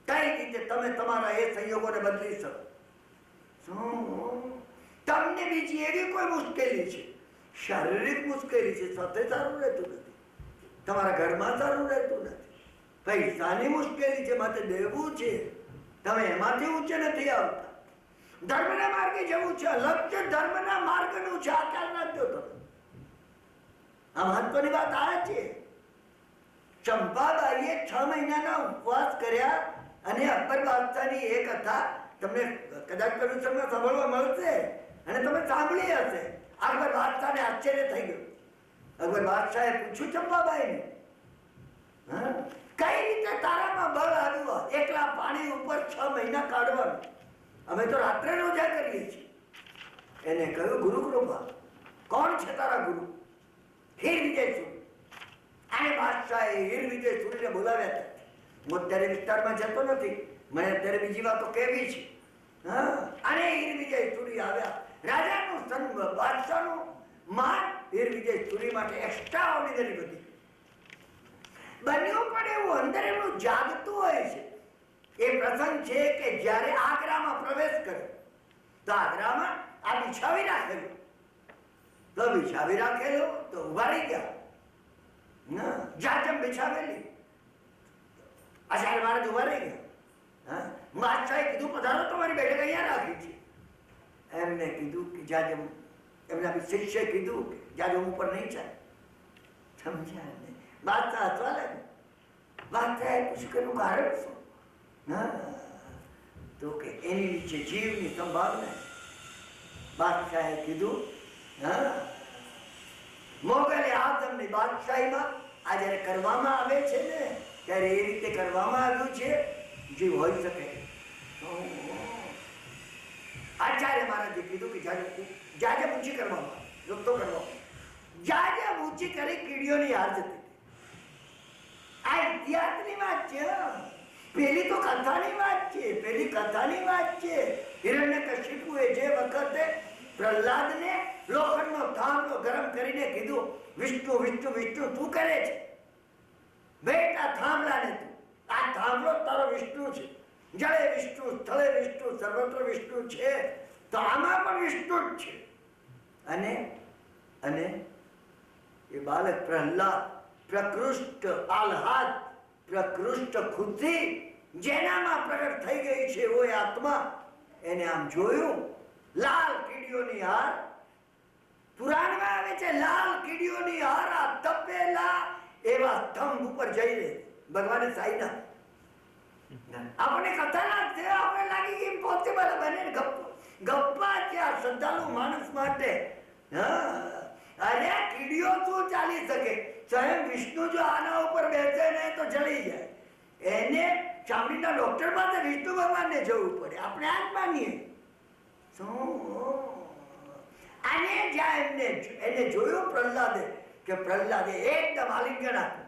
કઈ રીતે તમે તમારા એ સંયોગોને બદલી શકો? તમને બીજી એવી કોઈ મુશ્કેલી છે, શારીરિક મુશ્કેલી છે, સાથે સારું રહેતું નથી, તમારા ઘરમાં સારું રહેતું નથી, પૈસાની મુશ્કેલી છે, માટે દેવું છે, તમે એમાંથી ઊંચે નથી આવતા, ધર્મના માર્ગે જવું છે, લક્ષ્ય ધર્મના માર્ગનું છે. આ ખ્યાલ રાખજો તમે. આ મહત્વની વાત આ છે. ચંપાબાઈએ 6 મહિનાના ઉપવાસ કર્યા અને અકબર બાદશાહની એ કથા તમને કદાચ પ્રદૂષણમાં સાંભળવા મળશે અને તમે સાંભળી હશે. અકબર બાદશાહને આશ્ચર્ય થઈ ગયું. અકબર બાદશાહે પૂછ્યું ચંપાબાઈને, કઈ રીતે તારામાં બળ આવ્યું એકલા પાણી ઉપર 6 મહિના કાઢવાનું? અમે તો રાત્રે રોજા કરીએ છીએ. એને કહ્યું ગુરુ કૃપા. કોણ છે તારા ગુરુ? હીર વિજય સુરી. અને બાદશાહે હીર વિજય સુરીને બોલાવ્યા હતા. હું અત્યારે વિસ્તારમાં જતો નથી, મને અત્યારે બીજી વાતો કહેવી છે. અને હીર વિજય સુરી આવ્યા. રાજાનું બાદશાહનું માન વીર વિજય સુરી માટે એક્સ્ટ્રા ઓર્ડિનરી બધી બન્યું. પણ એવું અંદર એમનું જાગતું હોય છે. એ પ્રસંગ છે કે જ્યારે આગ્રામાં પ્રવેશ કર્યો તો આગ્રામાં આ બિછાવી રાખેલું તો ઉભા રહી ગયા. જાજમ બિછાવેલી આચાર્ય મહારાજ ઉભા રહી ગયા. બાદશાહે કીધું પધારો, તમારી બેઠક અહીંયા રાખી છે. એમને કીધું કે જાજમ, એમના શિષ્ય કીધું કે જાજમ ઉપર નહીં ચાલે. સમજ્યા ને? બાદશાહ હસવા લાગે. બાદશાહે પૂછ્યું કે એનું કારણ શું? તો કે એની નીચે જીવની સંભાવના. બાદશાહે કીધું મોગલે આઝમની બાદશાહીમાં આ જ્યારે કરવામાં આવે છે ને ત્યારે એ રીતે કરવામાં આવ્યું છે જે હોઈ શકે. આચાર્ય મહારાજે કીધું કે જાજમ ઊંચી કરવામાં લુપ્તો કરવામાં. જાજમ ઊંચી કરી કીડીઓની હાર જતી. આ ઇતિહાસની વાત છે. પેલી તો કથાની વાત છે. હિરણ્યકશિપુએ જે વખતે પ્રહલાદને લોખંડનો થાંભલો ગરમ કરીને કીધું, વિષ્ણુ વિષ્ણુ વિષ્ણુ તું કરે છે, બેટા થાંભલાને તું, આ થાંભલો તારો વિષ્ણુ છે, જળે વિષ્ણુ, સ્થળે વિષ્ણુ, સર્વત્ર વિષ્ણુ છે, તો આમાં પણ વિષ્ણુ જ છે. અને એ બાળક પ્રહલાદ પ્રકૃષ્ટ આહ્લાદ, પ્રકૃષ્ટ ખુશી જેનામાં પ્રગટ થઈ ગઈ છે એવો આત્મા, એને આમ જોયું. લાલ કીડીઓની હાર પુરાણમાં આવે છે. લાલ કીડીઓની હાર આ તપેલા એવા સ્તંભ ઉપર જઈ રહી. ભગવાને સાઈના આપણે કથા લાગશે, આપણે લાગી કે ઇમ્પોસિબલ બને. ગપ્પા છે આ શ્રદ્ધાળુ માણસ માટે. અરે કીડીઓ શું ચાલી શકે? સ્વયં વિષ્ણુ જો આના ઉપર બેસે ને તો જળી જાય. એને ચામડીના ડોક્ટર પાસે વિષ્ણુ ભગવાનને જવું પડે. આપણે આ જ માનીએ. અને જ્યાં એને જોયું પ્રહલાદે એકદમ આલિંગન આપ્યું,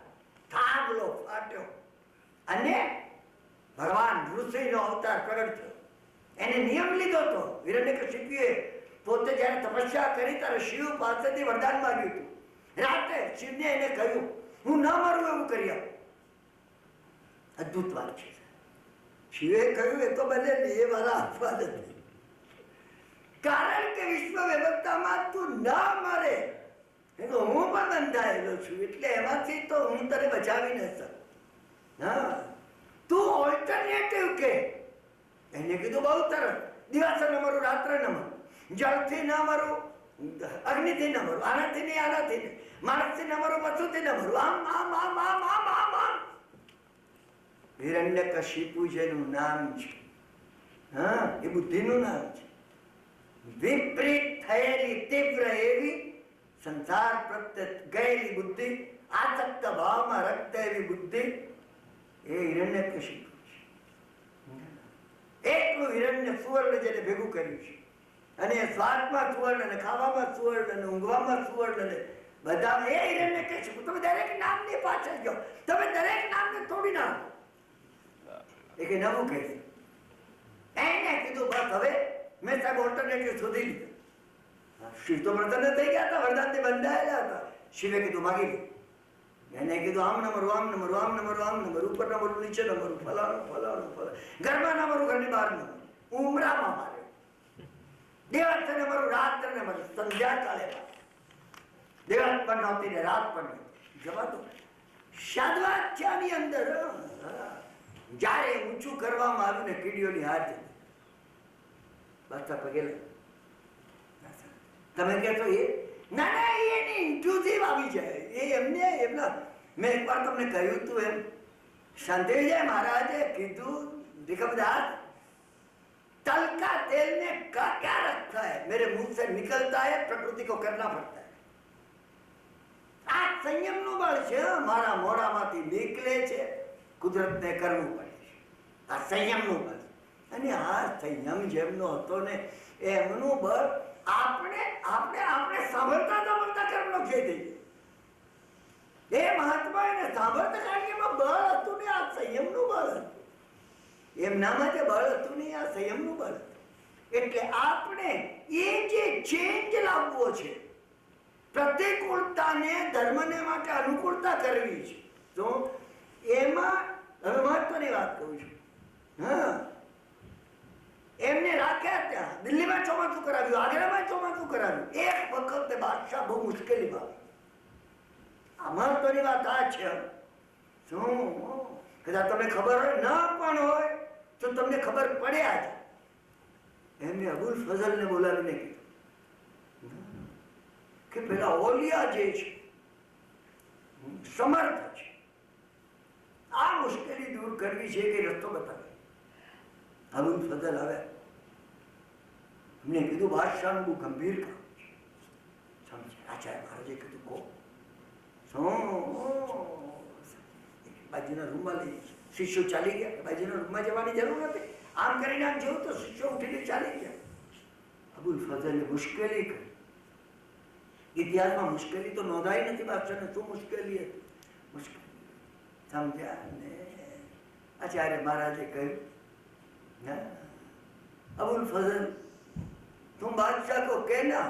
થાંભલો ફાટ્યો અને ભગવાન ઋષિનો અવતાર પ્રગટ થયો. એને નિયમ લીધો હતો. હિરણ્યકશિપુએ પોતે જ્યારે તપસ્યા કરી ત્યારે શિવ પાસેથી વરદાન માંગ્યું હતું. રાતે શિવને એને કહ્યું, હું ન મરું એવું કરી આપું. અદ્ભુત વાત છે. શિવે કહ્યું એ તો બને નહીં, એ મારા હાથમાં નથી. કારણ કે વિશ્વ વ્યવસ્થામાં તું ન મરે એ તો હું પણ બંધાયેલો છું, એટલે એમાંથી તો હું તને બચાવી ન શકું. તું ઓલ્ટરનેટિવ કે. એને કીધું બહુ સરસ, દિવસે ન મરું, રાત્રે ન મરું, જળથી ન મરું, અગ્નિથી ન મરું, આનાથી નહીં, આનાથી નહીં, માણસથી ન મરું, પશુથી ન મરું, આમ આમ આમ આમ આમ આમ આમ. હિરણ્યકશિપુ જેનું નામ છે, એ બુદ્ધિનું નામ છે. વિપરીત થયેલી તીવ્ર એવી સંસાર પ્રત્યે ગયેલી બુદ્ધિ, આસક્ત ભાવમાં રક્ત એવી બુદ્ધિ, એ હિરણ્યકશિપુ છે. એટલું હિરણ્ય સુવર્ણ જેને ભેગું કર્યું છે. અને સ્વાદમાં સુવર્ણ ને ખાવામાં સુવર્ણ ને ઊંઘવામાં સુવર્ણ ને બધા એ હિરણ્યકશિપુ. તમે દરેક નામની પાછળ જાઓ, તમે દરેક નામને તોડી નાખો. એ કે નવું કહેશે. એને કીધું બસ હવે મેં સાહેબ ઓલ્ટરનેટિવ શોધી લીધું. શિવ તો પ્રસન્ન થઈ ગયા હતા, વરદાનથી બંધાયેલા હતા. શિવે કીધું માગી લે. એને કીધું આમ ન મરું, આમ ન મરું, આમ ન મરું, આમ ન મરું, ઉપર ન મરું, નીચે ન મરું, ફલાણું ફલાણું ફલાણું, ઘરમાં ન મરું, ઘરની બહાર ન મરું, ઉમરામાં મારે, દિવસે ન મરું, રાત્રે ન મરું, સંધ્યાકાળે દિવસ પણ નહોતી ને રાત પણ નહોતી. જવા દો. શાદવાદ છે આની અંદર. જ્યારે ઊંચું કરવામાં આવ્યું ને કીડીઓની હાર જતી. બાદશાહ પગે તમે કહેશો એ ના ના, એની ઇન્ક્લુઝિવ આવી જાય. એ એમને એમના મેં એકવાર તમને કહ્યું હતું એમ, સંદેવજી મહારાજે કીધું, રિકમદાસ तल का तेल में क्या रखता है, मेरे मुंह से निकलता है, प्रकृति को करना पड़ता है. આ સંયમનું બળ છે. મારા મોઢામાંથી નીકળે છે, કુદરતને કરવું પડે છે. આ સંયમનું બળ. અને આ સંયમ જેમનો હતો ને એમનું બળ આપણે આપણે આપણે સાંભળતા કર્મનો ખેદ થઈ. એ મહાત્મા એને સાંભળતા કારણ કે એમાં બળ હતું ને આ સંયમનું બળ હતું. એમનામાં જે બળ હતું ને આ સંયમનું બળ હતું. એટલે આપણે એ જે ચેન્જ લાવવો છે, પ્રતિકૂળતાને ધર્મને માટે અનુકૂળતા કરવી છે. તો એમાં હવે મહત્વની વાત કહું છું. હા, એમને રાખ્યા ત્યાં દિલ્હીમાં ચોમાસું કરાવ્યું, આગ્રામાં ચોમાસું કરાવ્યું. એક વખતે બાદશાહ બહુ મુશ્કેલીમાં આવ્યો. આ મહત્વની વાત આ છે. શું કદાચ તમને ખબર હોય ન પણ હોય તો તમને ખબર પડ્યા છે. એમને અબુલ ફઝલને બોલાવીને કીધું કે પેલા ઓલિયા જે છે સમર્થ છે, આ મુશ્કેલી દૂર કરવી છે કે રસ્તો બતાવે. અબુલ ફઝલ આવે એમને કીધું બાદશાહનું બહુ ગંભીર કામ છે. સમજે આચાર્ય મહારાજે કીધું કો બાજુના રૂમમાં લઈ શિષ્યો ચાલી ગયા. બાજુના રૂમમાં જવાની જરૂર નથી. આમ કરીને આમ જેવું તો શિષ્યો ઉઠીને ચાલી ગયા. અબુલ ફઝલે મુશ્કેલી કરી. ઇતિહાસમાં મુશ્કેલી તો નોંધાઈ નથી. બાદશાહને શું મુશ્કેલી હતી? મુશ્કેલી સમજ્યા ને આચાર્ય મહારાજે કહ્યું અબુલ ફઝલ तुम बादशाह को कहना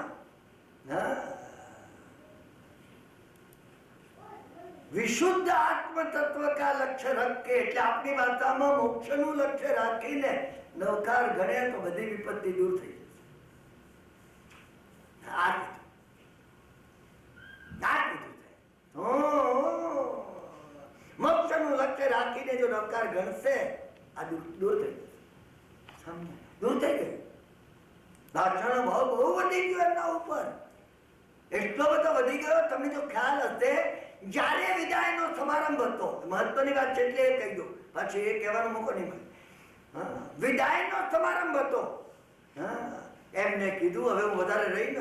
विशुद्ध आत्म तत्व का लक्ष्य रख के, એટલે આપણી ભાષામાં મોક્ષનું લક્ષ્ય રાખીને નવકાર ગણે તો બધી વિપત્તિ દૂર થઈ જશે. મોક્ષનું લક્ષ્ય રાખીને જો નવકાર ગણશે આ દૂર થઈ જશે. સમજ દૂર થઈ ગયું. બાદશાહનો ભાવ બહુ વધી ગયો એમના ઉપર. એટલો બધો વધી ગયો, તમને જો ખ્યાલ હશે જ્યારે વિદાયનો સમારંભ હતો, મહત્વની વાત છે એટલે એ કહી દો, પાછી એ કહેવાનો મોકો નહીં મળે. વિદાયનો સમારંભ હતો. એમને કીધું હવે હું વધારે રહી ન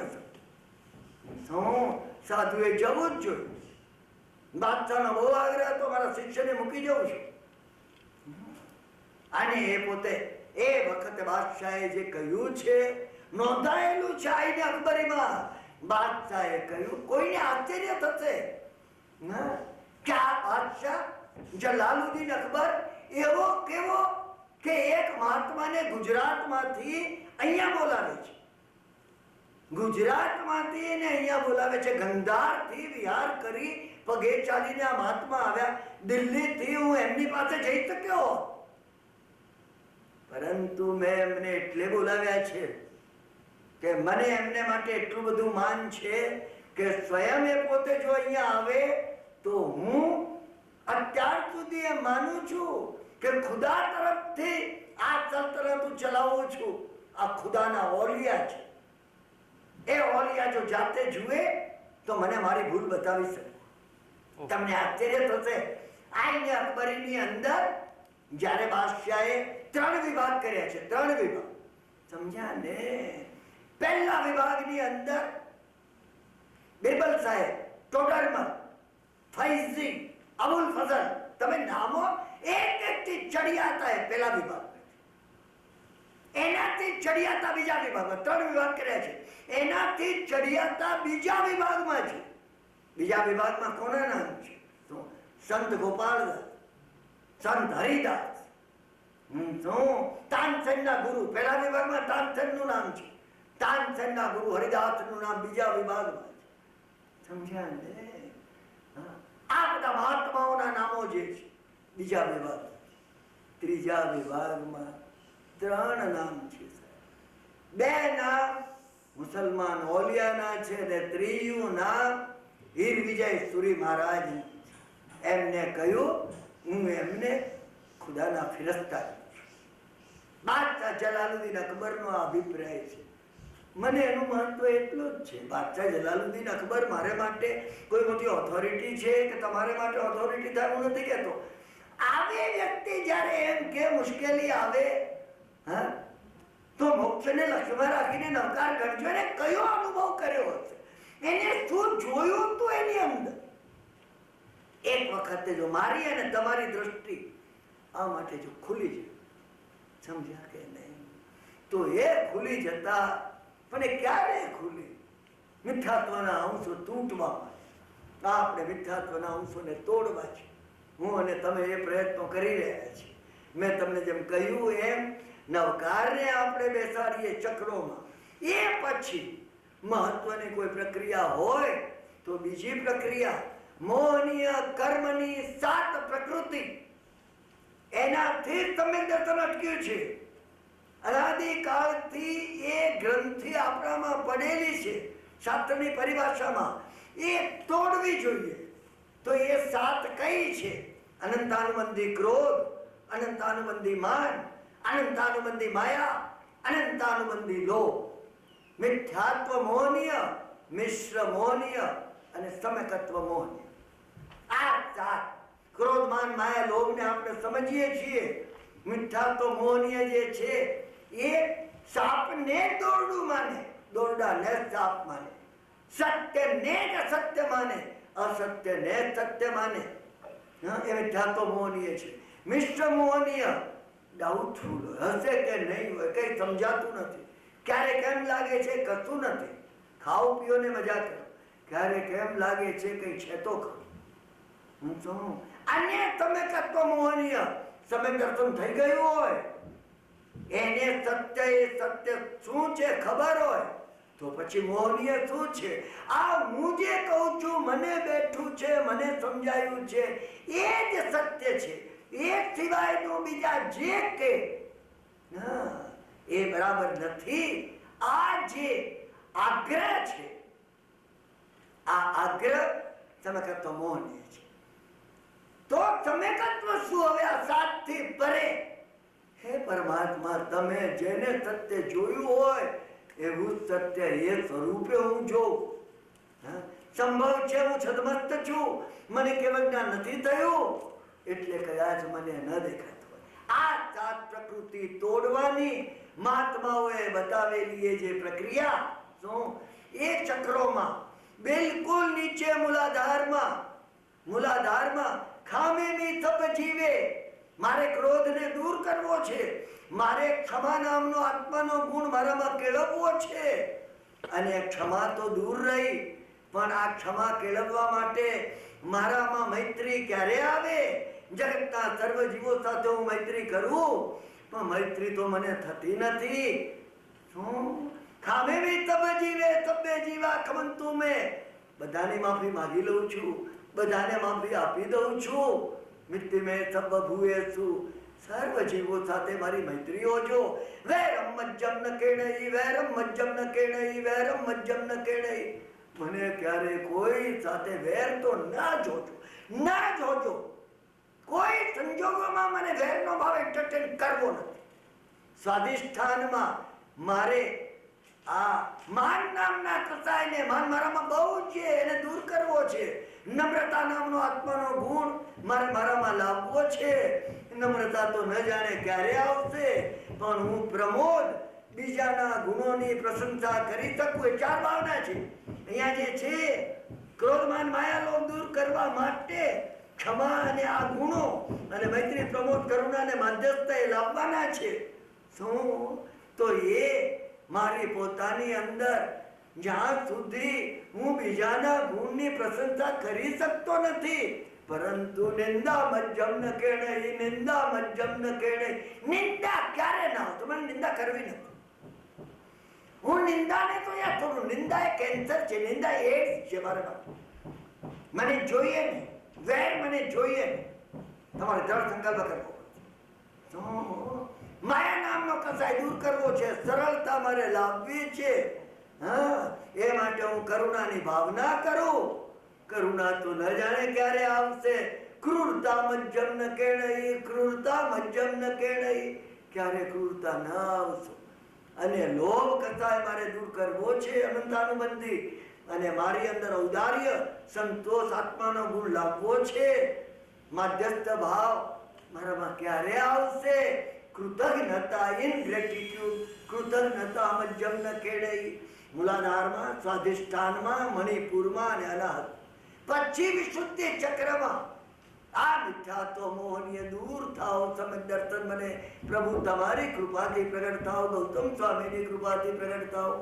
શકું, સાધુએ જવું જ જોઈએ. બાદશાહનો બહુ આગ્રહ હતો મારા શિષ્યને મૂકી જવું છે. અને એ પોતે એ વખતે બાદશાહે જે કહ્યું છે નોંધાયેલું છે આઈને અકબરીમાં. બાદશાહે કહ્યું કોઈને આશ્ચર્ય થશે કે આ બાદશાહ જલાલુદ્દીન અકબર એવો કેવો કે એક મહાત્માને ગુજરાતમાંથી અહીંયા બોલાવે છે. ગુજરાતમાંથી એને અહીંયા બોલાવે છે. ગંધારથી વિહાર કરી પગે ચાલીને આ મહાત્મા આવ્યા. દિલ્હીથી હું એમની પાસે જઈ શક્યો, પરંતુ મેં એમને એટલે બોલાવ્યા છે કે મને એમને માટે એટલું બધું માન છે કે સ્વયં એ પોતે જો અહીંયા આવે તો હું અત્યાર સુધી એમ માનું છું કે ખુદા તરફથી આ સલ્તનત હું ચલાવું છું. આ ખુદાના ઓલિયા છે. એ ઓલિયા જો જાતે જુએ તો મને મારી ભૂલ બતાવી શકે. તમને આશ્ચર્ય થશે આઈને અકબરીની અંદર જ્યારે બાદશાહે 3 વિભાગ કર્યા છે. 3 વિભાગ સમજ્યા ને. પહેલા વિભાગની અંદર બિરબલ સાહેબ, ટોડરમલ, ફૈઝી, અબુલ ફઝલ, તમે નામો એક એકથી ચડિયાતા એ પહેલા વિભાગ. એનાથી ચડિયાતા બીજા વિભાગમાં. 3 વિભાગ કર્યા છે. એનાથી ચડિયાતા બીજા વિભાગમાં છે. બીજા વિભાગમાં કોના નામ છે? તો સંત ગોપાલદાસ, સંત હરિદાસ, તાનસેનના ગુરુ પહેલા વિભાગમાં તાનસેનનું નામ છે. તાનસેનના ગુરુ હરિદાસનું નામ બીજા વિભાગમાં છે. સમજ્યા ને. આ બધા મહાત્માઓના નામો જે છે બીજા વિભાગ. ત્રીજા વિભાગમાં 3 નામ છે. 2 નામ મુસલમાન ઓલિયાના છે ને ત્રીજું નામ હીર વિજય સુરી મહારાજ. એમને કહ્યું હું એમને ખુદાના ફિરસ્તા. બાદશાહ જલાલુદ્દીન અકબરનો અભિપ્રાય છે. મને એનું મહત્વ એટલું જ છે. બાદશાહ જલાલુદ્દીન અકબર મારે માટે કોઈ મોટી ઓથોરિટી છે કે તમારે માટે ઓથોરિટી થાય હું નથી કહેતો. આવે વ્યક્તિ જ્યારે એમ કે મુશ્કેલી આવે તો મોક્ષને લક્ષ્યમાં રાખીને નવકાર ગણજો. એને કયો અનુભવ કર્યો હશે, એને શું જોયું હતું એની અંદર. એક વખતે જો મારી અને તમારી દ્રષ્ટિ આ માટે જો ખુલી જાય, સમજ્યા કે નહીં, તો એ ખુલી જતા પણ એ ક્યારે ખુલી? મિથ્યાત્વના અંશો તૂટવામાં. આપણે મિથ્યાત્વના અંશોને તોડવા છે. હું અને તમે એ પ્રયત્નો કરી રહ્યા છીએ. મેં તમને જેમ કહ્યું એમ નવકારને આપણે બેસાડીએ ચક્રોમાં. એ પછી મહત્વની કોઈ પ્રક્રિયા હોય તો બીજી પ્રક્રિયા મોહનીય કર્મની 7 પ્રકૃતિ, એનાથી સમ્યક દર્શન અટક્યું છે. અનાદિકાળથી એ ગ્રંથિ આપણામાં પડેલી છે. શાસ્ત્રની પરિભાષામાં એ તોડવી જોઈએ. તો એ 7 કઈ છે? અનંતાનુબંધી ક્રોધ, અનંતાનુબંધી માન, અનંતાનુબંધી માયા, અનંતાનુબંધી લોભ, મિથ્યાત્વ મોહનીય, મિશ્ર મોહનીય અને સમ્યકત્વ મોહનીય. આ 7 ક્રોધ, માન, માયા, લોભને આપણે સમજીએ છીએ. મિથ્યાત્વ મોહનીય જે છે એ સાપને દોરડું માને, દોરડાને સાપ માને, સત્યને જ અસત્ય માને, અસત્યને સત્ય માને. એ મિથ્યાત્વ મોહનીય છે. મિશ્ર મોહનીય ડાઉટફુલ, હશે કે નહીં હોય, કઈ સમજાતું નથી. ક્યારેક એમ લાગે છે કશું નથી, ખાઓ પીઓ ને મજા કરો. ક્યારેક એમ લાગે છે કઈ છે તો ખરું. અન્ય સમ્યકત્વ મોહનીય, સમ્યક દર્શન થઈ ગયું હોય, એને સત્ય એ સત્ય શું છે ખબર હોય, તો પછી મોહનીય શું છે? આ હું જે કહું છું, મને બેઠું છે, મને સમજાયું છે, એ જ સત્ય છે. એ સિવાયનું બીજા જે કે એ બરાબર નથી. આ જે આગ્રહ છે, આ આગ્રહ સમ્યકત્વ મોહનીય છે. તો સમ્યકત્વ શું? હવે આ 7 થી પરે. હે પરમાત્મા, તમે જેને સત્ય જોયું હોય એવું સત્ય એ સ્વરૂપે હું જોઉં. સંભવ છે હું છદમસ્ત છું, મને કેવળ જ્ઞાન નથી થયું, એટલે કદાચ મને ન દેખાતું હોય. આ 7 પ્રકૃતિ તોડવાની મહાત્માઓએ બતાવેલી એ જે પ્રક્રિયા, શું એ ચક્રોમાં બિલકુલ નીચે મૂલાધારમાં ખામેની તપ જીવે. મારે ક્રોધને દૂર કરવો છે, મારે ક્ષમા નામનો આત્માનો ગુણ મારામાં કેળવવો છે. અને ક્ષમા તો દૂર રહી, પણ આ ક્ષમા કેળવવા માટે મારામાં મૈત્રી ક્યારે આવે? જગતના સર્વ જીવો સાથે હું મૈત્રી કરું, પણ મૈત્રી તો મને થતી નથી. શું ખામેની તપ જીવે તબ્બે જીવા ખમંતુ મેં. બધાની માફી માંગી લઉં છું, બધાને માફી આપી દઉં છું. મિત્તિ મેં સબ ભૂએસુ, સર્વ જીવો સાથે મારી મૈત્રીઓ જો. વૈરમ મજ્જમ ન કેણઈ, વૈરમ મજ્જમ ન કેણઈ, વૈરમ મજ્જમ ન કેણઈ. મને ક્યારે કોઈ સાથે વેર તો ના જોજો, ના જોજો. કોઈ સંજોગોમાં મને વેરનો ભાવ એન્ટરટેન કરવો નથી. સ્વાધિષ્ઠાનમાં મારે આ માન નામના કસાયને, માન મારામાં બહુ છે, એને દૂર કરવો છે. નમ્રતા નામનો આત્માનો ગુણ મારે મારામાં લાવવો છે. નમ્રતા તો ન જાણે ક્યારે આવશે, પણ હું પ્રમોદ, બીજાના ગુણોની પ્રશંસા કરી શકું. એ 4 ભાવના છે અહીંયા જે છે. ક્રોધ, માન, માયા, લોભ દૂર કરવા માટે ક્ષમા અને આ ગુણો અને મૈત્રી, પ્રમોદ, કરુણા અને મધ્યસ્થતા એ લાવવાના છે. શું? તો એ મારી પોતાની અંદર જ્યાં સુધી હું બીજાના ગુણની પ્રશંસા કરી શકતો નથી, પરંતુ નિંદા મજ્જમ ન કેણઈ, નિંદા મજ્જમ ન કેણઈ. નિંદા ક્યારે ના હોય? તો મને નિંદા કરવી નથી. હું નિંદાને તો યાદ કરું. નિંદા એ કેન્સર છે, નિંદા એડ્સ છે મારા માટે. મને જોઈએ ને વેર, મને જોઈએ ને. તમારે દ્રઢ સંકલ્પ કરવો. માયા નામનો કસાય દૂર કરવો છે, સરળતા મારે લાવવી છે. એ માટે હું કરુણાની ભાવના કરું. કરુણા તો ન જાણે ક્યારે આવશે. ક્રૂરતા મજ્જમ ન કેણઈ, ક્રૂરતા મજ્જમ ન કેણઈ. ક્યારે ક્રૂરતા ન આવશે. અને લોભ કસાય મારે દૂર કરવો છે, અનંતાનુબંધી. અને મારી અંદર ઔદાર્ય, સંતોષ, આત્માનો ગુણ લાવવો છે. મધ્યસ્થ ભાવ મારામાં ક્યારે આવશે? કૃતજ્ઞતા, ઇનગ્રેટિટ્યુડ, કૃતજ્ઞતા મજ્જમ ન કેળઈ. મૂલાધારમાં, સ્વાધિષ્ઠાનમાં, મણિપુરમાં અને અનાહત. પછી વિશુદ્ધિ ચક્રમાં આ મિથ્યાત્વ મોહનીય દૂર થાઓ. સમ્યક દર્શન મને પ્રભુ તમારી કૃપાથી પ્રગટ થાઓ, ગૌતમ સ્વામીની કૃપાથી પ્રગટ થાઓ.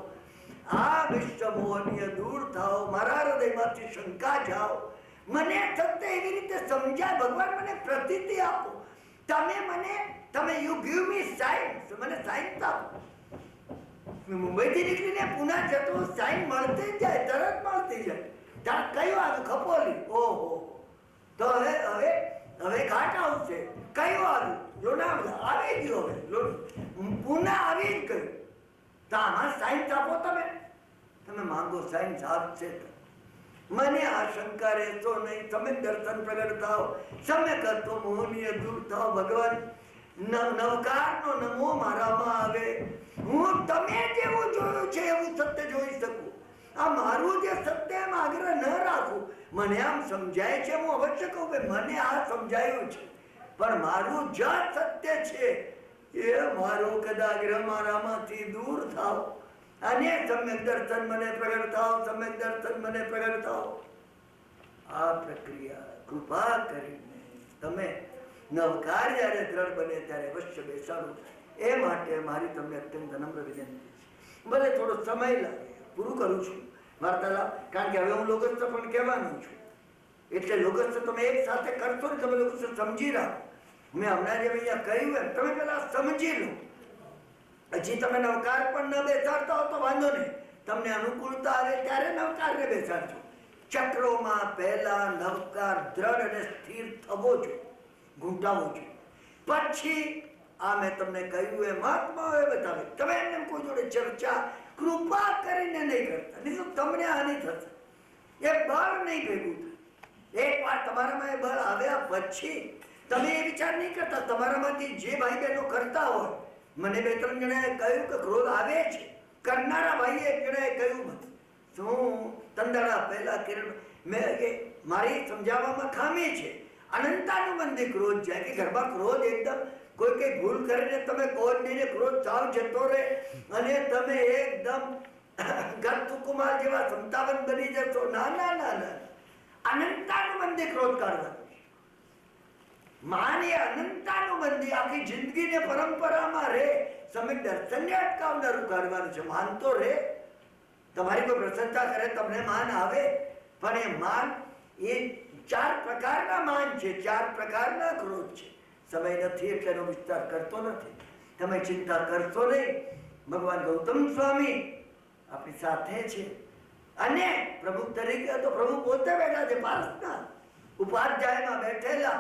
આ વિશ્વ મોહનીય દૂર થાઓ. મારા હૃદયમાંથી શંકા જાઓ. મને સત્ય એવી રીતે સમજાય. ભગવાન મને પ્રતીતિ આપો. તમે યુ ગીવ મી સાયન્સ. મને સાયન્સ આપો. મુંબઈથી નીકળીને પુના જતો સાયન્સ મળતી જાય, તરત મળતી જાય. ત્યાં કયું આવ્યું? ખપોલી. ઓહો, તો હવે ઘાટ આવશે. કયું આવ્યું? લોનાવલા. આવી ગયો. હવે પુના આવી જ ગયું. તો આમાં સાયન્સ આપો. તમે માંગો સાયન્સ આપશે. મને આ શંકા રહેશો નહીં. તમે દર્શન પ્રગટ થાઓ, સમ્યક તત્વ મોહનીય દૂર થાઓ. ભગવાન નવકારનો નમો મારામાં આવે. હું તમે જેવું જોયું છે એવું સત્ય જોઈ શકું. આ મારું જે સત્ય એમ આગ્રહ ન રાખું. મને આમ સમજાય છે, હું અવશ્ય કહું કે મને આ સમજાયું છે, પણ મારું જ સત્ય છે એ મારો કદાગ્રહ મારામાંથી દૂર થાવ અને સમ્યક દર્શન મને પ્રગટ થાવ. સમ્યક દર્શન મને પ્રગટ થાવ. આ પ્રક્રિયા કૃપા કરીને તમે નવકાર જ્યારે દ્રઢ બને ત્યારે અવશ્ય બેસાડું. એ માટે મારી તમને અત્યંત નમ્ર વિનંતી છે. ભલે થોડો સમય લાગે, પૂરું કરું છું વાર્તાલાપ, કારણ કે હવે હું લોગસ્થ પણ કહેવાનું છું. એટલે લોગસ્થ તમે એક સાથે કરશો ને, તમે લોકો સમજી રાખો. મેં હમણાં જે અહીંયા કહ્યું એમ તમે પેલા સમજી લો. હજી તમે નવકાર પણ ન બેસાડતા હો તો વાંધો નહીં. તમને અનુકૂળતા આવે ત્યારે નવકારને બેસાડજો. ચક્રોમાં પહેલા નવકાર દ્રઢ અને સ્થિર થવો જોઈએ, ઘૂંટાવો જોઈએ. પછી આ મેં તમને કહ્યું એ મહાત્માઓએ બતાવે. તમે એમને કોઈ જોડે ચર્ચા કૃપા કરીને નહીં કરતા, નહીં તો તમને હાનિ થશે. એ બળ નહીં ભેગું થાય. એક વાર તમારામાં એ બળ આવ્યા પછી તમે એ વિચાર નહીં કરતા. તમારામાંથી જે ભાઈ બહેનો કરતા હોય, મને 2-3 જણાએ કહ્યું કે ક્રોધ આવે છે. કરનારા ભાઈએ એક જણાએ કહ્યું મને, શું તંદાળા પહેલા કિરણ મેં મારી સમજાવવામાં ખામી છે. અનંતાનુબંધી ક્રોધ જાય કે ઘરમાં ક્રોધ એકદમ કોઈ કઈ ભૂલ કરીને તમે કોણ નહીં, ક્રોધ સાવ જતો રહે અને તમે એકદમ ગર્તુકુમાર જેવા સંતાવન બની જશો. ના ના ના ના, અનંતાનુબંધી ક્રોધ કાઢવાનો. માની અનંતાનુબંધી આખી જિંદગીને પરંપરામાં રહે. સમ્યક દર્શનને અટકાવનારું કાઢવાનું છે. માન તો રહે, તમારી કોઈ પ્રશંસા કરે તમને માન આવે, પણ એ માન એ 4 પ્રકારના માન છે, 4 પ્રકારના ક્રોધ છે. સમય નથી એટલે એનો વિસ્તાર કરતો નથી. તમે ચિંતા કરશો નહીં. ભગવાન ગૌતમ સ્વામી આપણી સાથે છે અને પ્રભુ તરીકે તો પ્રભુ પોતે બેઠા છે. પારસના ઉપાધ્યાયમાં બેઠેલા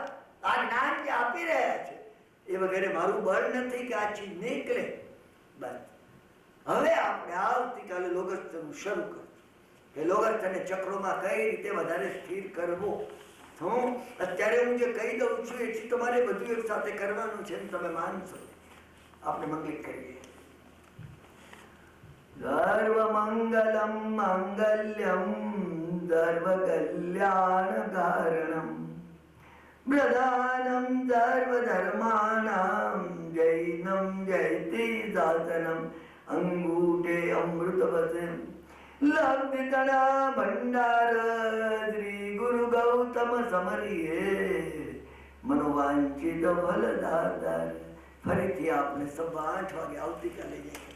આ જ્ઞાન જે આપી રહ્યા છે એ વગેરે મારું બળ નથી કે આ ચીજ નીકળે. બસ હવે આપણે આવતીકાલે લોગસ્થનું શરૂ કરશું કે લોગસ્થને ચક્રોમાં કઈ રીતે વધારે સ્થિર કરવો. અત્યારે હું જે કહી દઉં છું એથી તમારે બધું એક સાથે કરવાનું છે, તમે માનશો. આપણે મંગલિક કરીએ. સર્વ મંગલમ માંગલ્યમ સર્વ કલ્યાણ કારણમ પ્રધાનમ સર્વ ધર્માનામ જૈનમ જયતિ સાસનમ અંગૂઠે અમૃતવત લબ્ધતણા ભંડાર શ્રી ગુરુ ગૌતમ સમરીએ મનોવાંછિત ફલદાતાર. ફરીથી આપણે સવા 8 વાગે આવતીકાલે જઈએ.